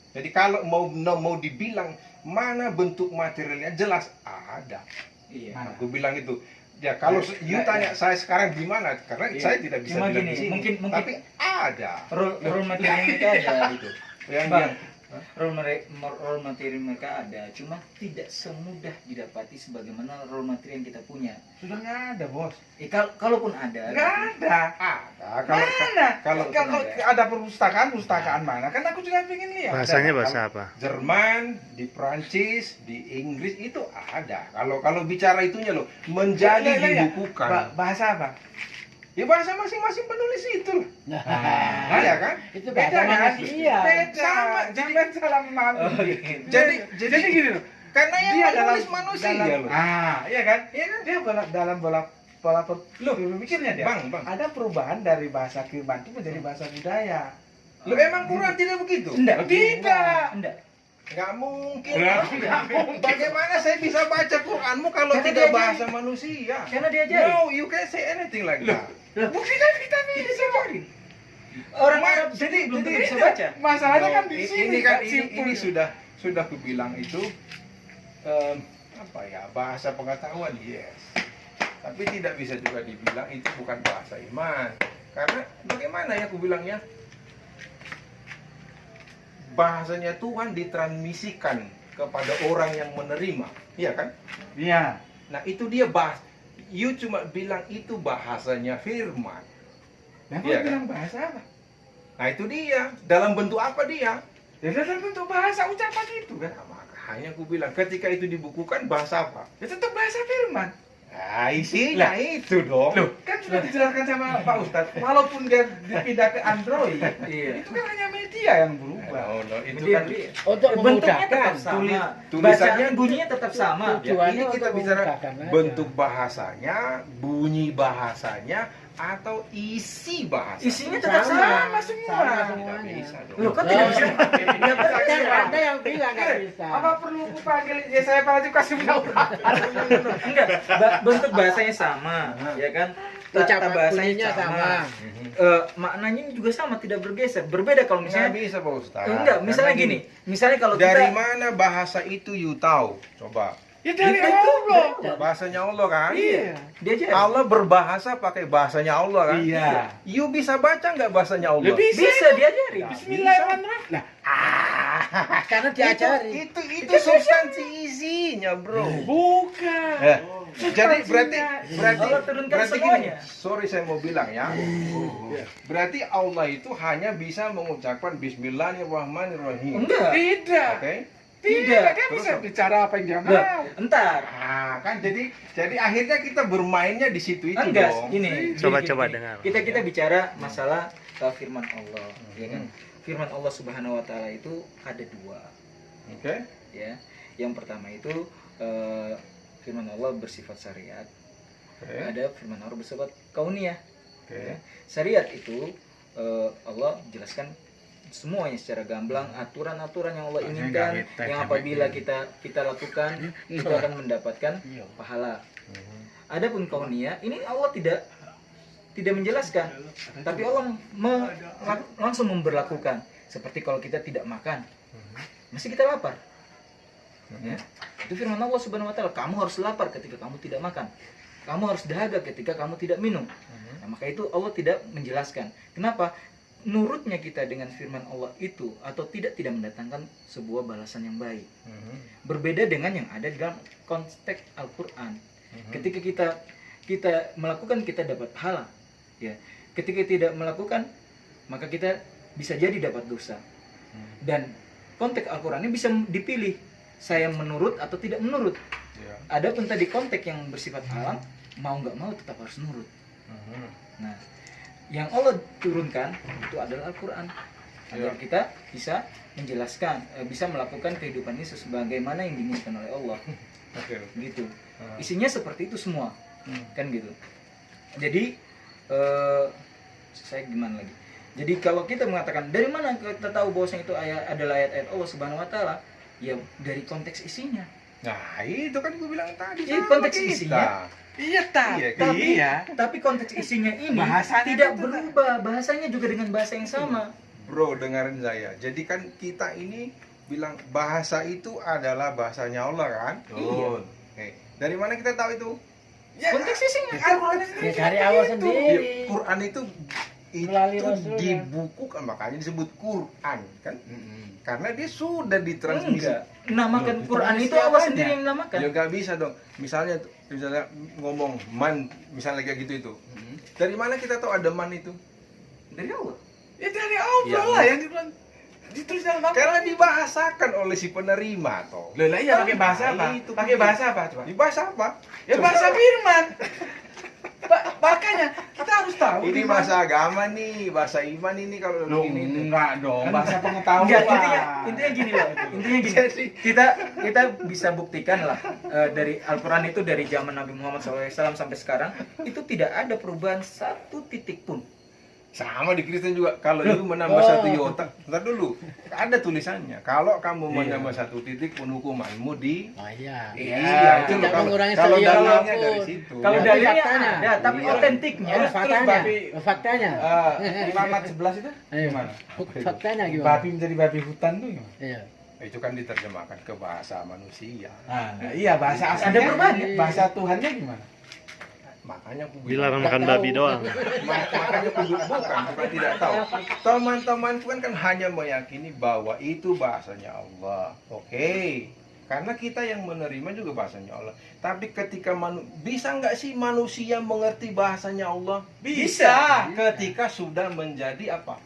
Jadi kalau mau dibilang mana bentuk materialnya jelas ada. Iya. Mana? Aku bilang itu. Ya kalau you tanya saya sekarang di mana, karena Iya. saya tidak bisa Cuma bilang gini, di sini. mungkin- Tapi ada. Role material mereka ada gitu. Yang Bang, yang role material mereka ada, cuma tidak semudah didapati sebagaimana role material yang kita punya. Sudah nggak ada, Bos. Kalaupun ada, Nggak ada. ada. Kalau kalau ada perpustakaan mana? Kan aku juga pengen lihat. Bahasanya Ada. bahasa apa? Jerman, di Prancis, di Inggris itu ada. Kalau bicara itunya loh, menjadi Lah, iya. dibukukan. Bahasa apa? Ya bahasa masing-masing penulis itu. Nah, Iya kan? itu Beda bahasa kan? manusia. Beda. Sama, Jangan salah memahami. Jadi gini loh. karena yang Dia menulis manusia loh. iya kan? Iya kan? Dia dalam pola berpikirnya dia. Bang. Ada perubahan dari bahasa Kirban itu menjadi bahasa budaya. Lo emang Quran tidak begitu? Enggak. Tidak. Enggak. Nggak mungkin. Nggak mungkin. Bagaimana saya bisa baca Quranmu kalau Karena tidak dia bahasa manusia? Karena diajari. No, you can say anything like that. Buktikan kita bisa. Orang Ma- Arab jadi- belum tentu jadi- bisa baca. Masalahnya kan No, di sini ini kan simpel. ini sudah kubilang itu apa ya, bahasa pengetahuan, yes. Tapi tidak bisa juga dibilang itu bukan bahasa iman. Karena bagaimana ya aku bilangnya? Bahasanya Tuhan ditransmisikan kepada orang yang menerima, iya kan? Iya. Nah, itu dia you cuma bilang itu bahasanya firman. Nah, Iya, kau bilang bahasa apa? Nah, itu dia. Dalam bentuk apa dia? Ya dalam bentuk bahasa ucapan itu kan. Nah, makanya aku bilang ketika itu dibukukan bahasa apa? Ya tetap bahasa firman. Nah, isinya itu dong. Loh, kan sudah dijelaskan sama Pak Ustadz. Walaupun dia dipindah ke Android, Iya. itu kan hanya media yang berubah. No, itu Dia- kan dia- Untuk bentuknya tetap memudahkan. sama. tulisannya Bacaan bunyinya tetap sama. ya, Tujuannya ini kita untuk bicara memudahkan aja. bentuk bahasanya, bunyi bahasanya, atau isi bahasa. Isinya tetap Sama. sama. semua. Sama Tidak semuanya. bisa dong. Loh, kok tidak bisa? Nggak bisa. Kan ada yang bilang nggak bisa. Apa perlu aku panggil ya saya Pak kasih tahu? Enggak, bentuk bahasanya sama, ya kan? Tata Ucapan bahasanya bunyinya sama. Maknanya juga sama, tidak bergeser. Berbeda kalau Nggak misalnya bisa Pak Ustaz. enggak, misalnya Karena gini. Misalnya kalau Dari kita mana bahasa itu you tahu? Coba. Ya dari Itu- Allah. Bahasanya Allah kan? Iya. diajarin. Allah berbahasa pakai bahasanya Allah kan? Iya. You bisa baca nggak bahasanya Allah? Lebih Bisa diajarin. Ya. Bismillahirrahmanirrahim. Nah, Karena diajari. Itu substansi isinya, bro. bukan. Eh, Jadi berarti Allah turunkan berarti semuanya. sorry saya mau bilang ya. Berarti Allah itu hanya bisa mengucapkan Bismillahirrahmanirrahim. Enggak. Tidak. Oke? Tidak. Tidak. Dia bisa Terus? bicara apa yang dia Loh, mau. entar. Ah, kan jadi akhirnya kita bermainnya di situ itu Enggak, dong. gini. Coba gini. dengar. Kita bicara masalah firman Allah, ya kan? Firman Allah Subhanahu wa taala itu ada dua, Oke? ya. Yang pertama itu firman Allah bersifat syariat. Oke. Ada firman Allah bersifat kauniyah. Oke. Syariat itu Allah jelaskan semuanya secara gamblang, aturan-aturan yang Allah inginkan, yang apabila kita lakukan itu akan mendapatkan pahala. Adapun kaunia ini Allah tidak menjelaskan, tapi Allah langsung memberlakukan. Seperti kalau kita tidak makan, masih kita lapar. Ya. Itu firman Allah Subhanahu wa taala, kamu harus lapar ketika kamu tidak makan. Kamu harus dahaga ketika kamu tidak minum. Nah, maka itu Allah tidak menjelaskan. Kenapa? Nurutnya kita dengan firman Allah itu atau tidak mendatangkan sebuah balasan yang baik. Berbeda dengan yang ada di dalam konteks Al-Qur'an. Ketika kita melakukan, kita dapat pahala. Ya. Ketika tidak melakukan, maka kita bisa jadi dapat dosa. Dan konteks Al-Qur'an ini bisa dipilih, saya menurut atau tidak menurut. Adapun tadi konteks yang bersifat alam, mau nggak mau tetap harus nurut. Nah, yang Allah turunkan itu adalah Al-Quran, agar kita bisa menjelaskan, bisa melakukan kehidupan ini sebagaimana yang diinginkan oleh Allah. Gitu. Isinya seperti itu semua, kan gitu. Jadi saya gimana lagi? Jadi kalau kita mengatakan dari mana kita tahu bahwasanya itu adalah ayat-ayat Allah Subhanahu Wa Taala, ya dari konteks isinya. Nah, itu kan gue bilang tadi. Jadi konteks isinya. Iya, Tapi konteks isinya ini Bahasanya tidak itu berubah. Bahasanya juga dengan bahasa yang sama. Bro, dengerin saya. Jadi kan kita ini bilang bahasa itu adalah bahasanya Allah kan? Iya. Oke. Dari mana kita tahu itu? Konteks isinya. Al-Quran sendiri Ya, dari Allah Ya, sendiri. Quran itu Melalui Rasulnya. dibukukan, makanya disebut Quran kan? Karena dia sudah ditransmisi. Enggak. Namakan Loh, Quran itu ditransmisi Allah apanya? sendiri yang namakan. Ya nggak bisa dong. Misalnya ngomong man, misalnya kayak gitu itu. Dari mana kita tahu ada man itu? Dari Allah. Ya dari Allah Iya. lah yang dibilang ditulis dalam Al-Quran. Karena dibahasakan oleh si penerima toh. Loh, lah iya pakai bahasa apa? Itu Pakai bahasa apa coba? Di bahasa apa? Ya bahasa firman. Makanya kita harus tahu Ini di mana. bahasa agama nih, bahasa iman ini kalau Loh, begini nih. enggak dong, bahasa pengetahuan. Enggak, intinya gini loh. Intinya gini. Jadi Kita bisa buktikan lah dari Al-Quran itu dari zaman Nabi Muhammad SAW sampai sekarang itu tidak ada perubahan satu titik pun. sama di Kristen juga. Kalau lu menambah satu iota, ntar dulu ada tulisannya. Kalau kamu menambah satu titik pun hukumanmu di Oh iya. Iya, itu Tidak kalau mengurangi kalau seimbang dalilnya apapun. dari situ. Kalau Tapi dalilnya faktanya. ada, tapi Iya. otentiknya Terus Faktanya. babi- Faktanya. Imamat 11 itu Ayo. gimana? Faktanya gimana? Babi menjadi babi hutan tuh gimana? Iya. Itu kan diterjemahkan ke bahasa manusia. Nah, iya bahasa Ada aslinya. perubahannya. Bahasa Tuhannya gimana? Makanya aku Dilarang bilang, makan babi doang. makanya aku bilang bukan tidak tahu. Teman-temanku kan hanya meyakini bahwa itu bahasanya Allah. Oke. Karena kita yang menerima juga bahasanya Allah. Tapi ketika bisa nggak sih manusia mengerti bahasanya Allah? Bisa. Ketika sudah menjadi apa?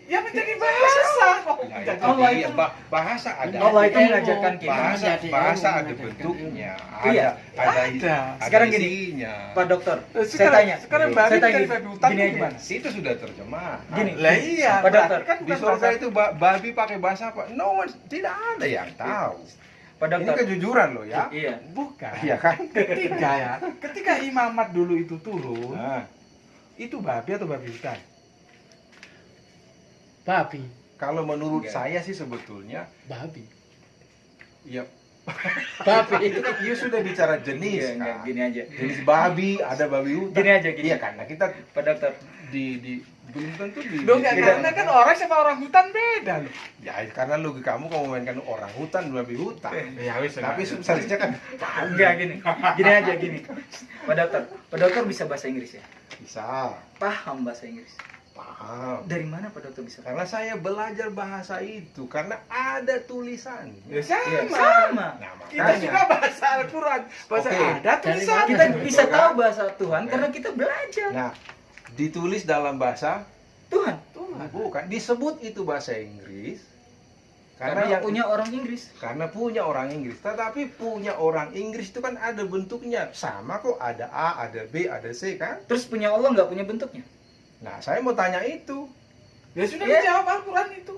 Ya menjadi bahasa. Nah, itu Allah dia, itu- bahasa ada. Allah itu Ilmu. mengajarkan kita. bahasa menjadi bahasa ilmu, ada menjadi bentuknya, Iya. Ada. Sekarang gini, isinya. Pak Dokter, saya Sekarang- tanya. sekarang Saya babi tanya menjadi gini, babi hutan gini tuh aja. gimana? Itu sudah terjemah. Gini. Lah iya, Pak Dokter, berarti kan Di bukan surga bahasa- itu babi pakai bahasa apa? No one, tidak ada yang tahu. Pak Ini Dokter. kejujuran loh ya. Iya. bukan. Iya kan? Ketika imamat dulu itu turun, Nah, itu babi atau babi hutan? Babi. kalau menurut Enggak. saya sih sebetulnya Babi. ya Babi. itu kan dia sudah bicara jenis Iya, enggak, kan. gini aja. Jenis babi, ada babi hutan. Gini aja, gini. Iya karena kita Pak Dokter. di belum tentu di Loh, enggak, Tidak. karena kan orang sama orang hutan beda loh. ya karena logika kamu mainkan orang hutan babi hutan. Ya wis. Tapi substansinya kan Enggak gini. Gini aja gini. Pak Dokter. Pak Dokter bisa bahasa Inggris ya? bisa Paham bahasa Inggris. paham. Dari mana Pak Dokter bisa? Karena saya belajar bahasa itu karena ada tulisan. Ya Iya, sama. sama. Nah, Kita makanya juga bahasa Al-Quran, bahasa Oke. adat Dari tulisan. mana? Kita bisa Betul, tahu kan? bahasa Tuhan karena kita belajar. nah ditulis dalam bahasa Tuhan. bukan disebut itu bahasa Inggris Karena yang punya orang Inggris. karena punya orang Inggris. Tetapi punya orang Inggris itu kan ada bentuknya sama kok, ada A, ada B, ada C kan. Terus punya Allah nggak punya bentuknya. Nah saya mau tanya itu. Ya sudah Ya. dijawab Al-Quran itu.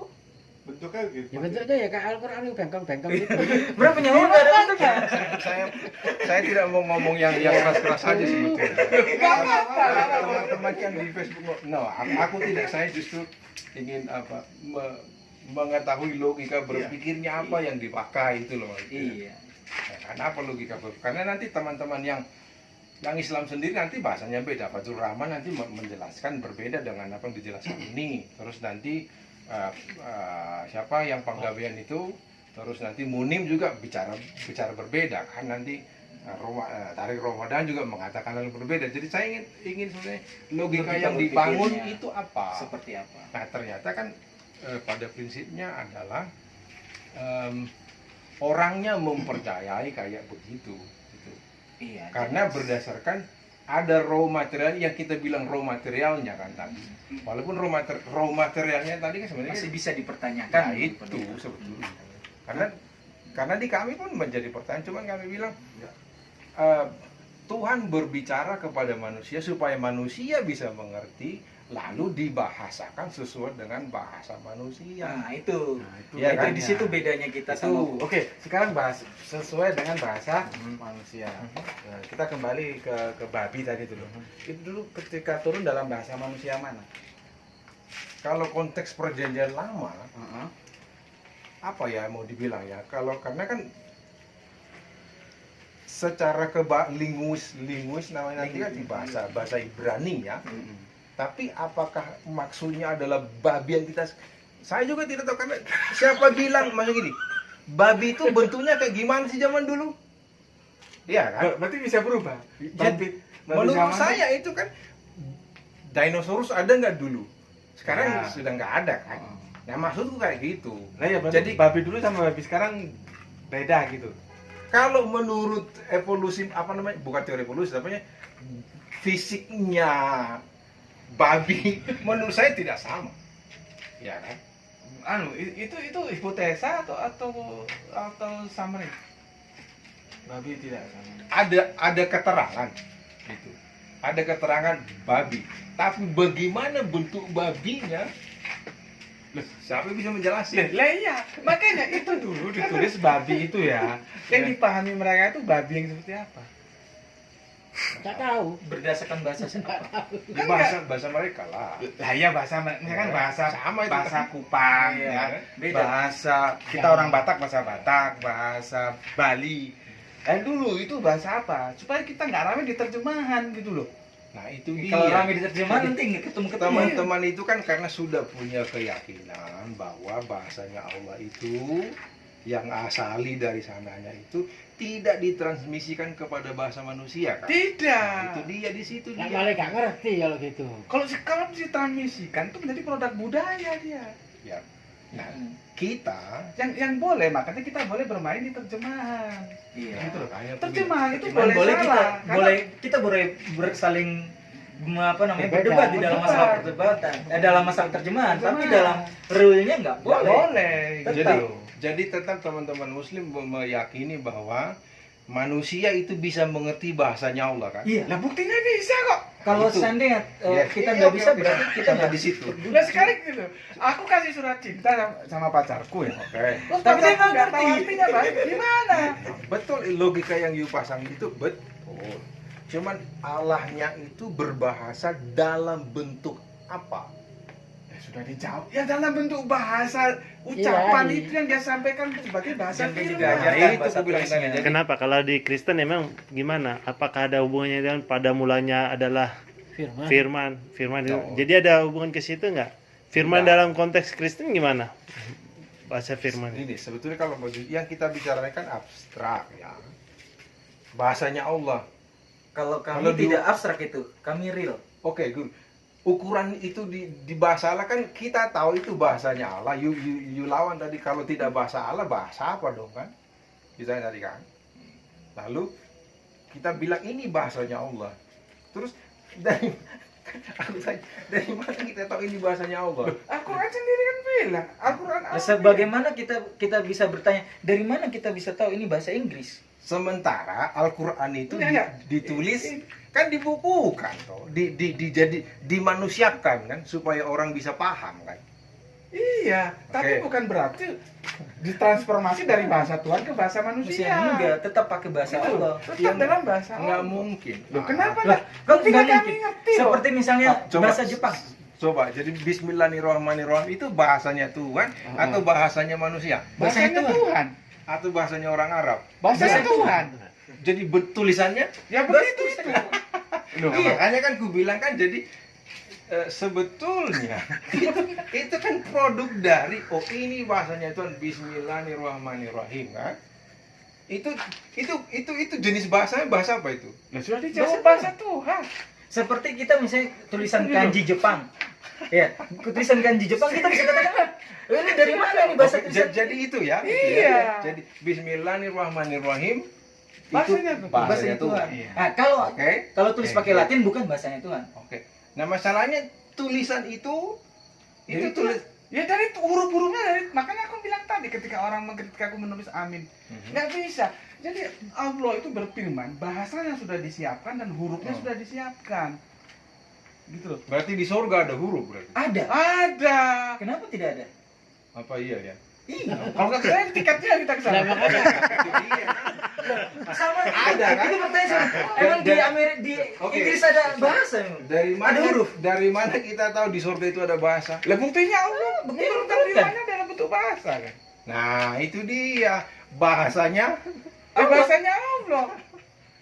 bentuknya gitu. Ya bentuknya ya kayak Al-Quran itu bengkong-bengkong itu. Berapa nyawa nggak ada bentuknya? Saya tidak mau ngomong yang keras-keras aja sebetulnya. Nggak apa-apa. Teman-teman yang di Facebook, aku tidak. Saya justru ingin mengetahui logika berpikirnya apa yang dipakai itu loh. Iya. Nah, karena apa logika berpikir? Karena nanti teman-teman yang Islam sendiri nanti bahasanya beda. Fathur Rahman nanti menjelaskan berbeda dengan apa yang dijelaskan ini. Terus nanti siapa yang Panggabean itu, terus nanti Munim juga bicara berbeda kan nanti. Tarik Ramadan juga mengatakan hal yang berbeda. Jadi saya ingin sebenarnya logika yang dibangun berpikirnya itu apa? Seperti apa? Nah ternyata kan pada prinsipnya adalah orangnya mempercayai kayak begitu. Gitu. Iya. Karena jelas. berdasarkan ada raw material yang kita bilang raw materialnya kan tadi. Walaupun raw materialnya tadi kan sebenarnya masih bisa dipertanyakan. nah, itu sebetulnya. Karena di kami pun menjadi pertanyaan, cuman kami bilang Tuhan berbicara kepada manusia supaya manusia bisa mengerti, lalu dibahasakan sesuai dengan bahasa manusia. Nah itu, Ya, itu kan? di situ bedanya kita Itu sama. oke. Sekarang bahas sesuai dengan bahasa manusia. Nah, kita kembali ke babi tadi dulu. Itu dulu ketika turun dalam bahasa manusia mana? Kalau konteks perjanjian lama, apa ya mau dibilang ya? Karena kan secara linguis namanya nanti kan di bahasa Ibrani ya. Tapi apakah maksudnya adalah babi yang kita? Saya juga tidak tahu karena siapa bilang maksud gini, babi itu bentuknya kayak gimana sih zaman dulu? Iya kan? Berarti bisa berubah. Jadi, menurut saya itu kan dinosaurus ada nggak dulu? Sekarang Ya. sudah nggak ada kan? Nah maksudku kayak gitu. Nah ya berarti Jadi- babi dulu sama babi sekarang beda gitu. Kalau menurut evolusi apa namanya? Bukan teori evolusi, tapi fisiknya babi menurut saya tidak sama. Ya kan? Itu hipotesa atau sama nih? Babi tidak sama. Ada keterangan gitu. Ada keterangan babi. Tapi bagaimana bentuk babinya? Loh, siapa yang bisa menjelaskan? Lah iya, makanya itu dulu ditulis babi itu ya. Yang dipahami mereka itu babi yang seperti apa? Nggak tahu. Berdasarkan bahasa siapa? Di bahasa mereka lah. Lah iya bahasa misalkan Ya, bahasa sama itu bahasa kan. Kupang Iya, ya. beda. Bahasa kita orang Batak bahasa Bali. Dulu itu bahasa apa? Supaya kita nggak rame di terjemahan gitu loh. Nah itu dia. Kalau rame di terjemahan nanti nggak ketemu. Teman-teman itu kan karena sudah punya keyakinan bahwa bahasanya Allah itu yang asali dari sananya itu tidak ditransmisikan kepada bahasa manusia kan? Tidak. Itu dia di situ Nggak dia. malah nggak ngerti kalau gitu. Kalau ditransmisikan itu menjadi produk budaya dia. Ya. Nah, kita Yang boleh makanya kita boleh bermain di terjemahan. Iya. Gitu loh. makanya aku Terjemahan itu Cuman boleh kita salah. kita boleh saling apa namanya Berbeda. berdebat di dalam masalah Berdebat. perdebatan, dalam masalah terjemahan, tapi Terjemahan. dalam rule-nya nggak Nggak boleh. boleh. Tetap. Gitu. Jadi tetap teman-teman muslim meyakini bahwa manusia itu bisa mengerti bahasanya Allah kan? Iya. Lah buktinya bisa kok. Kalau Itu. seandainya Ya, kita iya, nggak oke, bisa, oke. berarti kita Sampai nggak di situ. Nah sekarang gitu, aku kasih surat cinta sama pacarku ya. Oke. Terus Tapi dia pacarku nggak nggak tahu ngerti. artinya baik gimana? Betul logika yang you pasang itu betul. Cuman Allahnya itu berbahasa dalam bentuk apa? Ya sudah dijawab. Ya dalam bentuk bahasa ucapan Iya, itu yang dia sampaikan sebagai bahasa Yang firman. diajarkan Nah, itu bahasa aku bilang tulisnya. tadi. Kenapa? Kalau di Kristen emang gimana? Apakah ada hubungannya dengan pada mulanya adalah Firman. firman? No. Jadi ada hubungan ke situ nggak? Firman Tidak. dalam konteks Kristen gimana? Bahasa firman. Ini sebetulnya kalau yang kita bicarakan kan abstrak ya. Bahasanya Allah. Kalau kami Kalau tidak abstrak itu, kami real. Oke, good. Ukuran itu di bahasa Allah kan kita tahu itu bahasanya Allah. You lawan tadi kalau tidak bahasa Allah, bahasa apa dong kan? Kita tadi kan. Lalu kita bilang ini bahasanya Allah. Terus dari aku tanya, dari mana kita tahu ini bahasanya Allah? Al-Quran sendiri kan bilang. Al-Quran Nah, sebagaimana kita bisa bertanya, dari mana kita bisa tahu ini bahasa Inggris? Sementara Al-Quran itu Enggak. ditulis kan dibukukan toh, dimanusiakan kan supaya orang bisa paham kan. Iya, tapi Oke. bukan berarti ditransformasi dari bahasa Tuhan ke bahasa manusia. Enggak, tetap pakai bahasa Gitu. Allah. Tetap dalam bahasa Nggak Allah. mungkin. Loh, kenapa Lah, enggak? kok Buktinya nggak kami mungkin? ngerti loh. Seperti misalnya Coba. bahasa Jepang. Coba, jadi Bismillahirrahmanirrahim itu bahasanya Tuhan atau bahasanya manusia? Bahasanya Tuhan. Atau bahasanya orang Arab? Bahasanya Tuhan. Jadi tulisannya? Ya begitu itu. Loh, makanya kan ku bilang kan jadi sebetulnya itu kan produk dari ini bahasanya Tuhan Bismillahirrahmanirrahim kan? Itu jenis bahasanya bahasa apa itu? Nah, sudah dijelasin bahasa Tuhan. Seperti kita misalnya tulisan kanji Jepang. Ya, tulisan kanji Jepang kita bisa katakan, ini dari mana nih bahasa Oke, tulisan? jadi itu ya. Iya. Jadi Bismillahirrahmanirrahim Bahasanya itu Tuhan. bahasanya Tuhan. Iya. Nah, kalau tulis Oke. pakai Latin bukan bahasanya Tuhan. Oke. Nah, masalahnya tulisan itu Itu tulis ya dari huruf-hurufnya dari, makanya aku bilang tadi ketika orang mengkritik aku menulis amin, nggak bisa. Jadi Allah itu berfirman, bahasanya sudah disiapkan dan hurufnya sudah disiapkan, gitu loh. berarti di sorga ada huruf berarti. Ada. Ada. Kenapa tidak ada? Apa iya ya? Iya. Kalau nggak saya tiketnya kita ke sana. Sama Ada, kan? Itu pertanyaan saya. Emang di di Oke. Inggris ada bahasa emang? Dari mana Ada huruf? Dari mana kita tahu di surga itu ada bahasa? Lah buktinya Allah Buktinya berfirmannya dalam bentuk bahasa kan. Nah, itu dia bahasanya. Bahasanya Allah.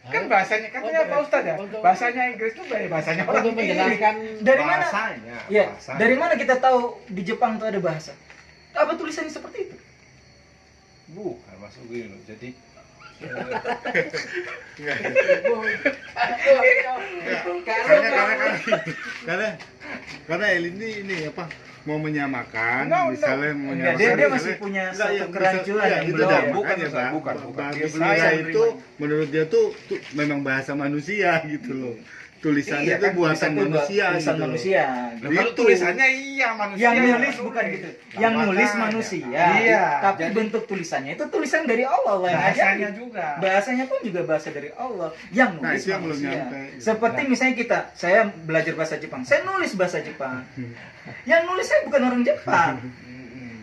Kan bahasanya katanya Pak Ustadz ya. Untuk- Bahasanya Inggris itu bahasanya orang Untuk Inggris. menjelaskan Dari mana? Bahasanya. Ya, bahasanya. dari mana kita tahu di Jepang tuh ada bahasa? Apa tulisannya seperti itu? Bukan masuk gini loh. Jadi karena Elin ini apa mau menyamakan Enggak, misalnya mau Enggak, menyamakan dia masih misalnya- punya enggak, satu yang kerancuan bisa- yang itu belum. dah, Bukan, makanya, Ustaz, Pak. bukan. Bagi Saya beliau yang itu terima. menurut dia tuh memang bahasa manusia gitu loh, tulisannya Iya, itu kan, buatan Tulisan itu manusia tulisan gitu loh. manusia. Loh, kalau Itu. tulisannya iya manusia. Yang yang nulis bukan gitu. Yang Makanya. nulis manusia. Iya. Tapi Jadi- bentuk tulisannya itu tulisan dari Allah yang bahasanya ajarin. juga. Bahasanya pun juga bahasa dari Allah yang Nah, nulis itu yang belum manusia. nyampe. Seperti misalnya saya belajar bahasa Jepang, saya nulis bahasa Jepang. Yang nulis saya bukan orang Jepang.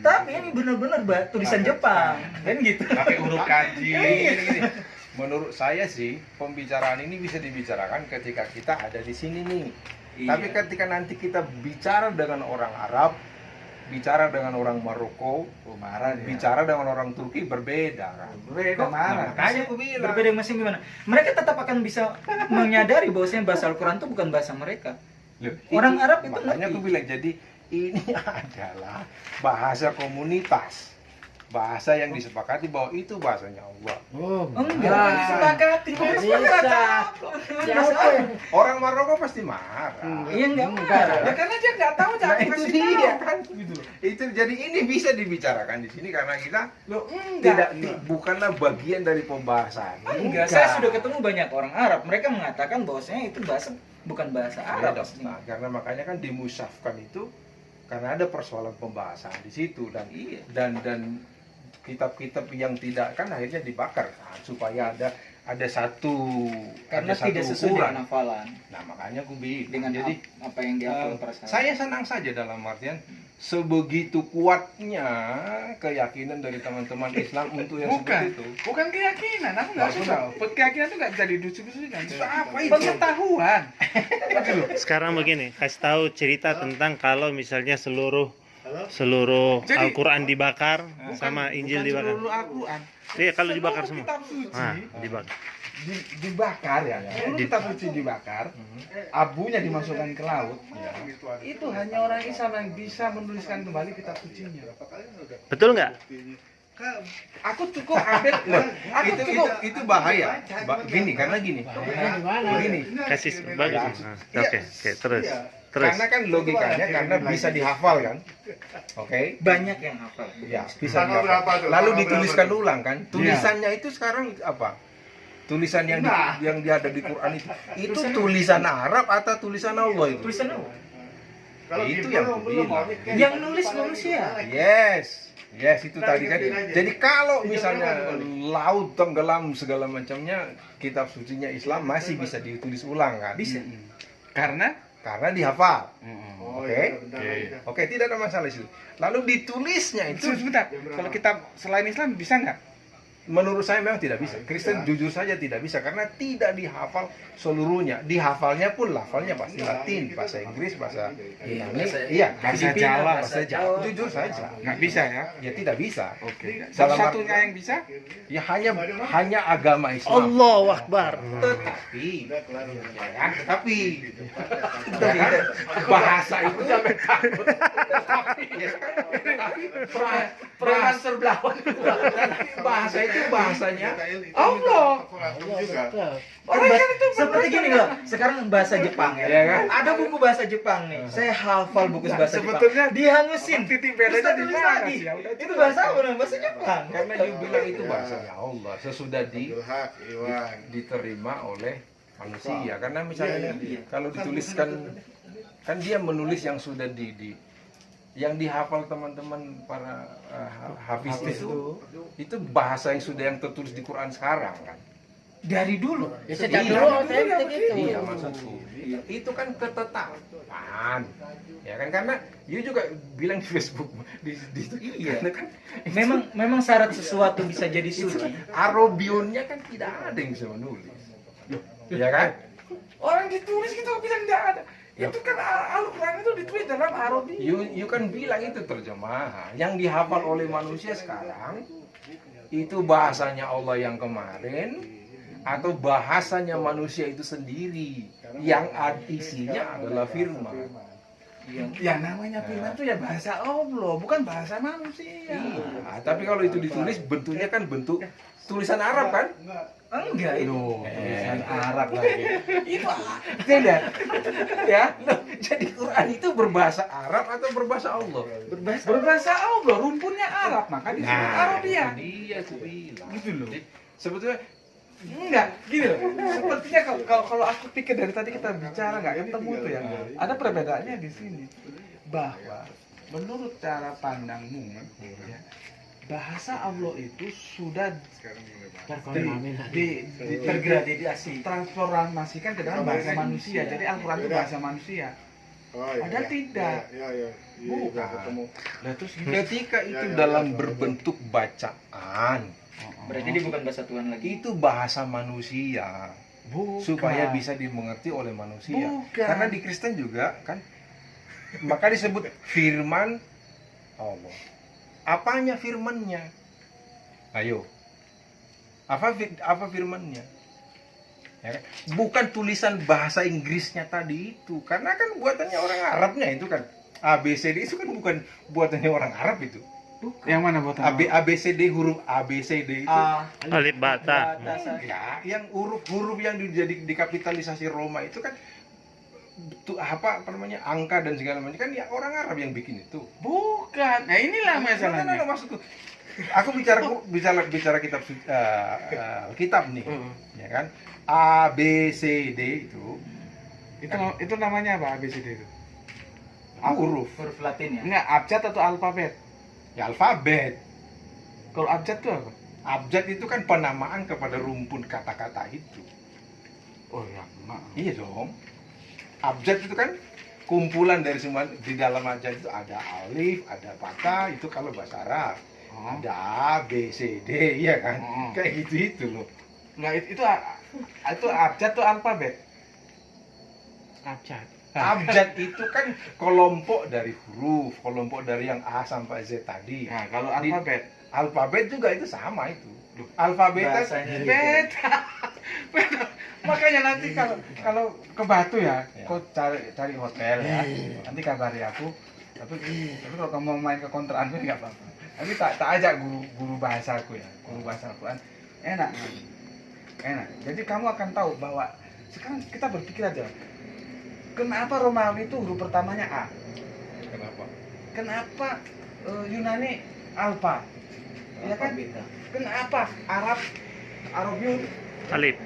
Tapi ini benar-benar tulisan Jepang. Kan gitu. Pakai huruf kanji. Gini. Menurut saya sih pembicaraan ini bisa dibicarakan ketika kita ada di sini nih. Iya. Tapi ketika nanti kita bicara dengan orang Arab, bicara dengan orang Maroko, Marah dia. bicara dengan orang Turki berbeda kan. Beda marah. Makanya aku bilang. Berbeda masing gimana? Mereka tetap akan bisa menyadari bahwasanya bahasa Al-Quran itu bukan bahasa mereka. Loh, Orang Arab itu makanya ngerti. aku bilang jadi ini adalah bahasa komunitas. Bahasa yang disepakati bahwa itu bahasanya Allah. Oh, Enggak, disepakati. Bukan bisa. Siapa? Orang Maroko pasti marah. Iya enggak Enggak. marah. Ya karena dia nggak tahu Nah, jangan itu kasih dia tahu. kan gitu loh. Itu jadi ini bisa dibicarakan di sini karena kita Loh, enggak. bukanlah bagian dari pembahasan. Enggak, saya sudah ketemu banyak orang Arab. Mereka mengatakan bahwasanya itu bahasa bukan bahasa Arab Beda, aslinya. Ustaz. Karena makanya kan dimusafkan itu karena ada persoalan pembahasan di situ dan Iya. dan kitab-kitab yang tidak kan akhirnya dibakar kan, supaya ada satu Karena ada satu tidak sesuai ukuran. dengan hafalan, Nah makanya aku bilang dengan jadi apa yang dihafal para sahabat. saya senang saja dalam artian sebegitu kuatnya keyakinan dari teman-teman Islam untuk yang Bukan, seperti itu. bukan keyakinan. Aku nggak suka. Keyakinan itu nggak bisa didusi-dusikan. Apa itu? Pengetahuan. Sekarang begini, kasih tahu cerita tentang kalau misalnya seluruh Jadi- Al-Quran dibakar sama Injil Bukan dibakar. seluruh Al-Quran. Iya, kalau Seluruh dibakar semua. Kitab suci Nah, dibakar. dibakar ya. Seluruh kitab suci dibakar, abunya dimasukkan ke laut. Itu hanya orang Islam yang bisa menuliskan kembali kitab sucinya. Betul nggak? Aku cukup ambil, aku Itu bahaya. Gini karena gini. Begini. Kasih bagus. Nah, oke, terus. Terus. Karena kan logikanya karena bisa dihafal kan. Oke. Banyak yang hafal. Ya, bisa dihafal. Lalu dituliskan ulang kan. Tulisannya itu sekarang apa? Tulisan yang yang ada di Quran itu tulisan Arab atau tulisan Allah itu? Tulisan apa? Itu yang aku bilang. Yang nulis manusia. Yes, itu tadi kan. Jadi kalau misalnya laut tenggelam segala macamnya, kitab sucinya Islam masih bisa ditulis ulang kan? Bisa. Karena karena dihafal. Oh, Oke. iya, bentar Oke. lagi, Kak. Oke, tidak ada masalah itu. Lalu ditulisnya itu Sebentar, kalau kita selain Islam bisa nggak? menurut saya memang tidak bisa. Kristen jujur saja tidak bisa karena tidak dihafal seluruhnya. Dihafalnya pun lafalnya pasti Latin, bahasa Inggris, bahasa Yunani, iya, bahasa Filipina, Jawa, bahasa bahasa Jawa. Jujur saja. Nggak bisa ya? Ya tidak bisa. Oke. Dalam Satu-satunya yang bisa? Ya hanya agama Islam. Allahu Akbar. Tetapi Udah kelar. ya kan? Tetapi ya kan? Bahasa itu sampai takut. Ya kan? Tapi Preman serbelawan. bahasa itu bahasanya Allah. Juga. Seperti gini loh, sekarang bahasa Jepang ya. Iya kan? Ada buku bahasa Jepang nih. Saya hafal buku bahasa sebetulnya Jepang. Dihangusin. titik Terus bedanya tak di tulis mana lagi. sih? Ya udah, Itu bahasa apa namanya? Bahasa Jepang. karena you bilang itu bahasanya Allah sesudah Abdul Haq, Iwan. diterima oleh manusia. Karena misalnya Iya. kalau dituliskan kan dia menulis yang sudah yang dihafal teman-teman para hafiz itu bahasa yang sudah yang tertulis di Quran sekarang kan. Dari dulu. Ya, sejak Iya. dulu otentik itu. Iya maksudku. Itu kan ketetapan. Ya kan karena you juga bilang di Facebook di Iya. karena kan Memang syarat sesuatu bisa jadi suci. Arobionnya kan tidak ada yang bisa menulis. Ya kan? Orang ditulis kita bilang nggak ada. Itu kan Al-Quran itu ditulis dalam Arabi. You kan bilang itu terjemahan yang dihafal oleh manusia sekarang itu bahasanya Allah yang kemarin atau bahasanya manusia itu sendiri yang isinya adalah firman. Ya namanya firman itu ya bahasa Allah, bukan bahasa manusia. Iya, tapi kalau itu ditulis bentuknya kan bentuk tulisan Arab kan? Enggak itu. Tulisan Arab lagi. Itu tidak. Ya, loh, jadi Quran itu berbahasa Arab atau berbahasa Allah? Berbahasa Allah, rumpunnya Arab, maka disebut Arabia. itu dia tuh bilang. Gitu loh. Jadi, sebetulnya Enggak, gini loh. Sepertinya kalau aku pikir dari tadi kita bicara nggak ketemu tuh ya. Ada perbedaannya di sini bahwa menurut cara pandangmu ya, bahasa Allah itu sudah Tergradasi. transformasikan ke dalam bahasa manusia. Jadi Al-Quran itu bahasa manusia. Oh, iya. Padahal tidak. Iya, iya. Iya, Bukan. udah ketemu. Nah, terus ketika itu Ya, dalam ya, berbentuk bacaan, Berarti dia bukan bahasa Tuhan lagi. itu bahasa manusia bukan. supaya bisa dimengerti oleh manusia. Bukan. Karena di Kristen juga kan maka disebut firman Allah. Apanya firmannya? Ayo. Apa firmannya? Ya kan? Bukan tulisan bahasa Inggrisnya tadi itu, karena kan buatannya orang Arabnya itu kan. ABCD itu kan bukan buatannya orang Arab itu. Yang mana buatan? ABCD huruf ABCD itu. Alif bata. Ya, yang huruf-huruf yang dikapitalisasi Roma itu kan apa namanya angka dan segala macam kan ya orang Arab yang bikin itu. Bukan. Nah, inilah masalahnya. Nah, maksudku. Aku bicara kitab nih, ya kan? A B C D Itu namanya apa ABCD itu? huruf. Huruf Latin ya. Enggak, abjad atau alfabet? Ya alfabet. Kalau abjad itu apa? Abjad itu kan penamaan kepada rumpun kata-kata itu. Oh ya, maaf. Iya dong. Abjad itu kan kumpulan dari semua di dalam abjad itu ada alif, ada bata, itu kalau bahasa Arab. Oh. Ada A, B, C, D, iya kan? Oh. Kayak gitu loh. Enggak, itu abjad atau alfabet? Abjad. Abjad itu kan kelompok dari huruf, kelompok dari yang A sampai Z tadi. Nah, kalau alfabet? Alfabet juga itu sama itu. Alfabet Bahasanya gitu. Beda. Makanya nanti kalau ke Batu ya, Ya. kau cari hotel ya. Nanti kabari aku. Tapi kalau kamu mau main ke kontrakanku nggak apa-apa. Tapi tak ajak guru bahasaku ya, guru bahasa Al-Quran. Enak. Jadi kamu akan tahu bahwa sekarang kita berpikir aja. Kenapa Romawi itu huruf pertamanya A? Kenapa? Kenapa Yunani Alpha? Ya kan? Kenapa Arabiun Alif.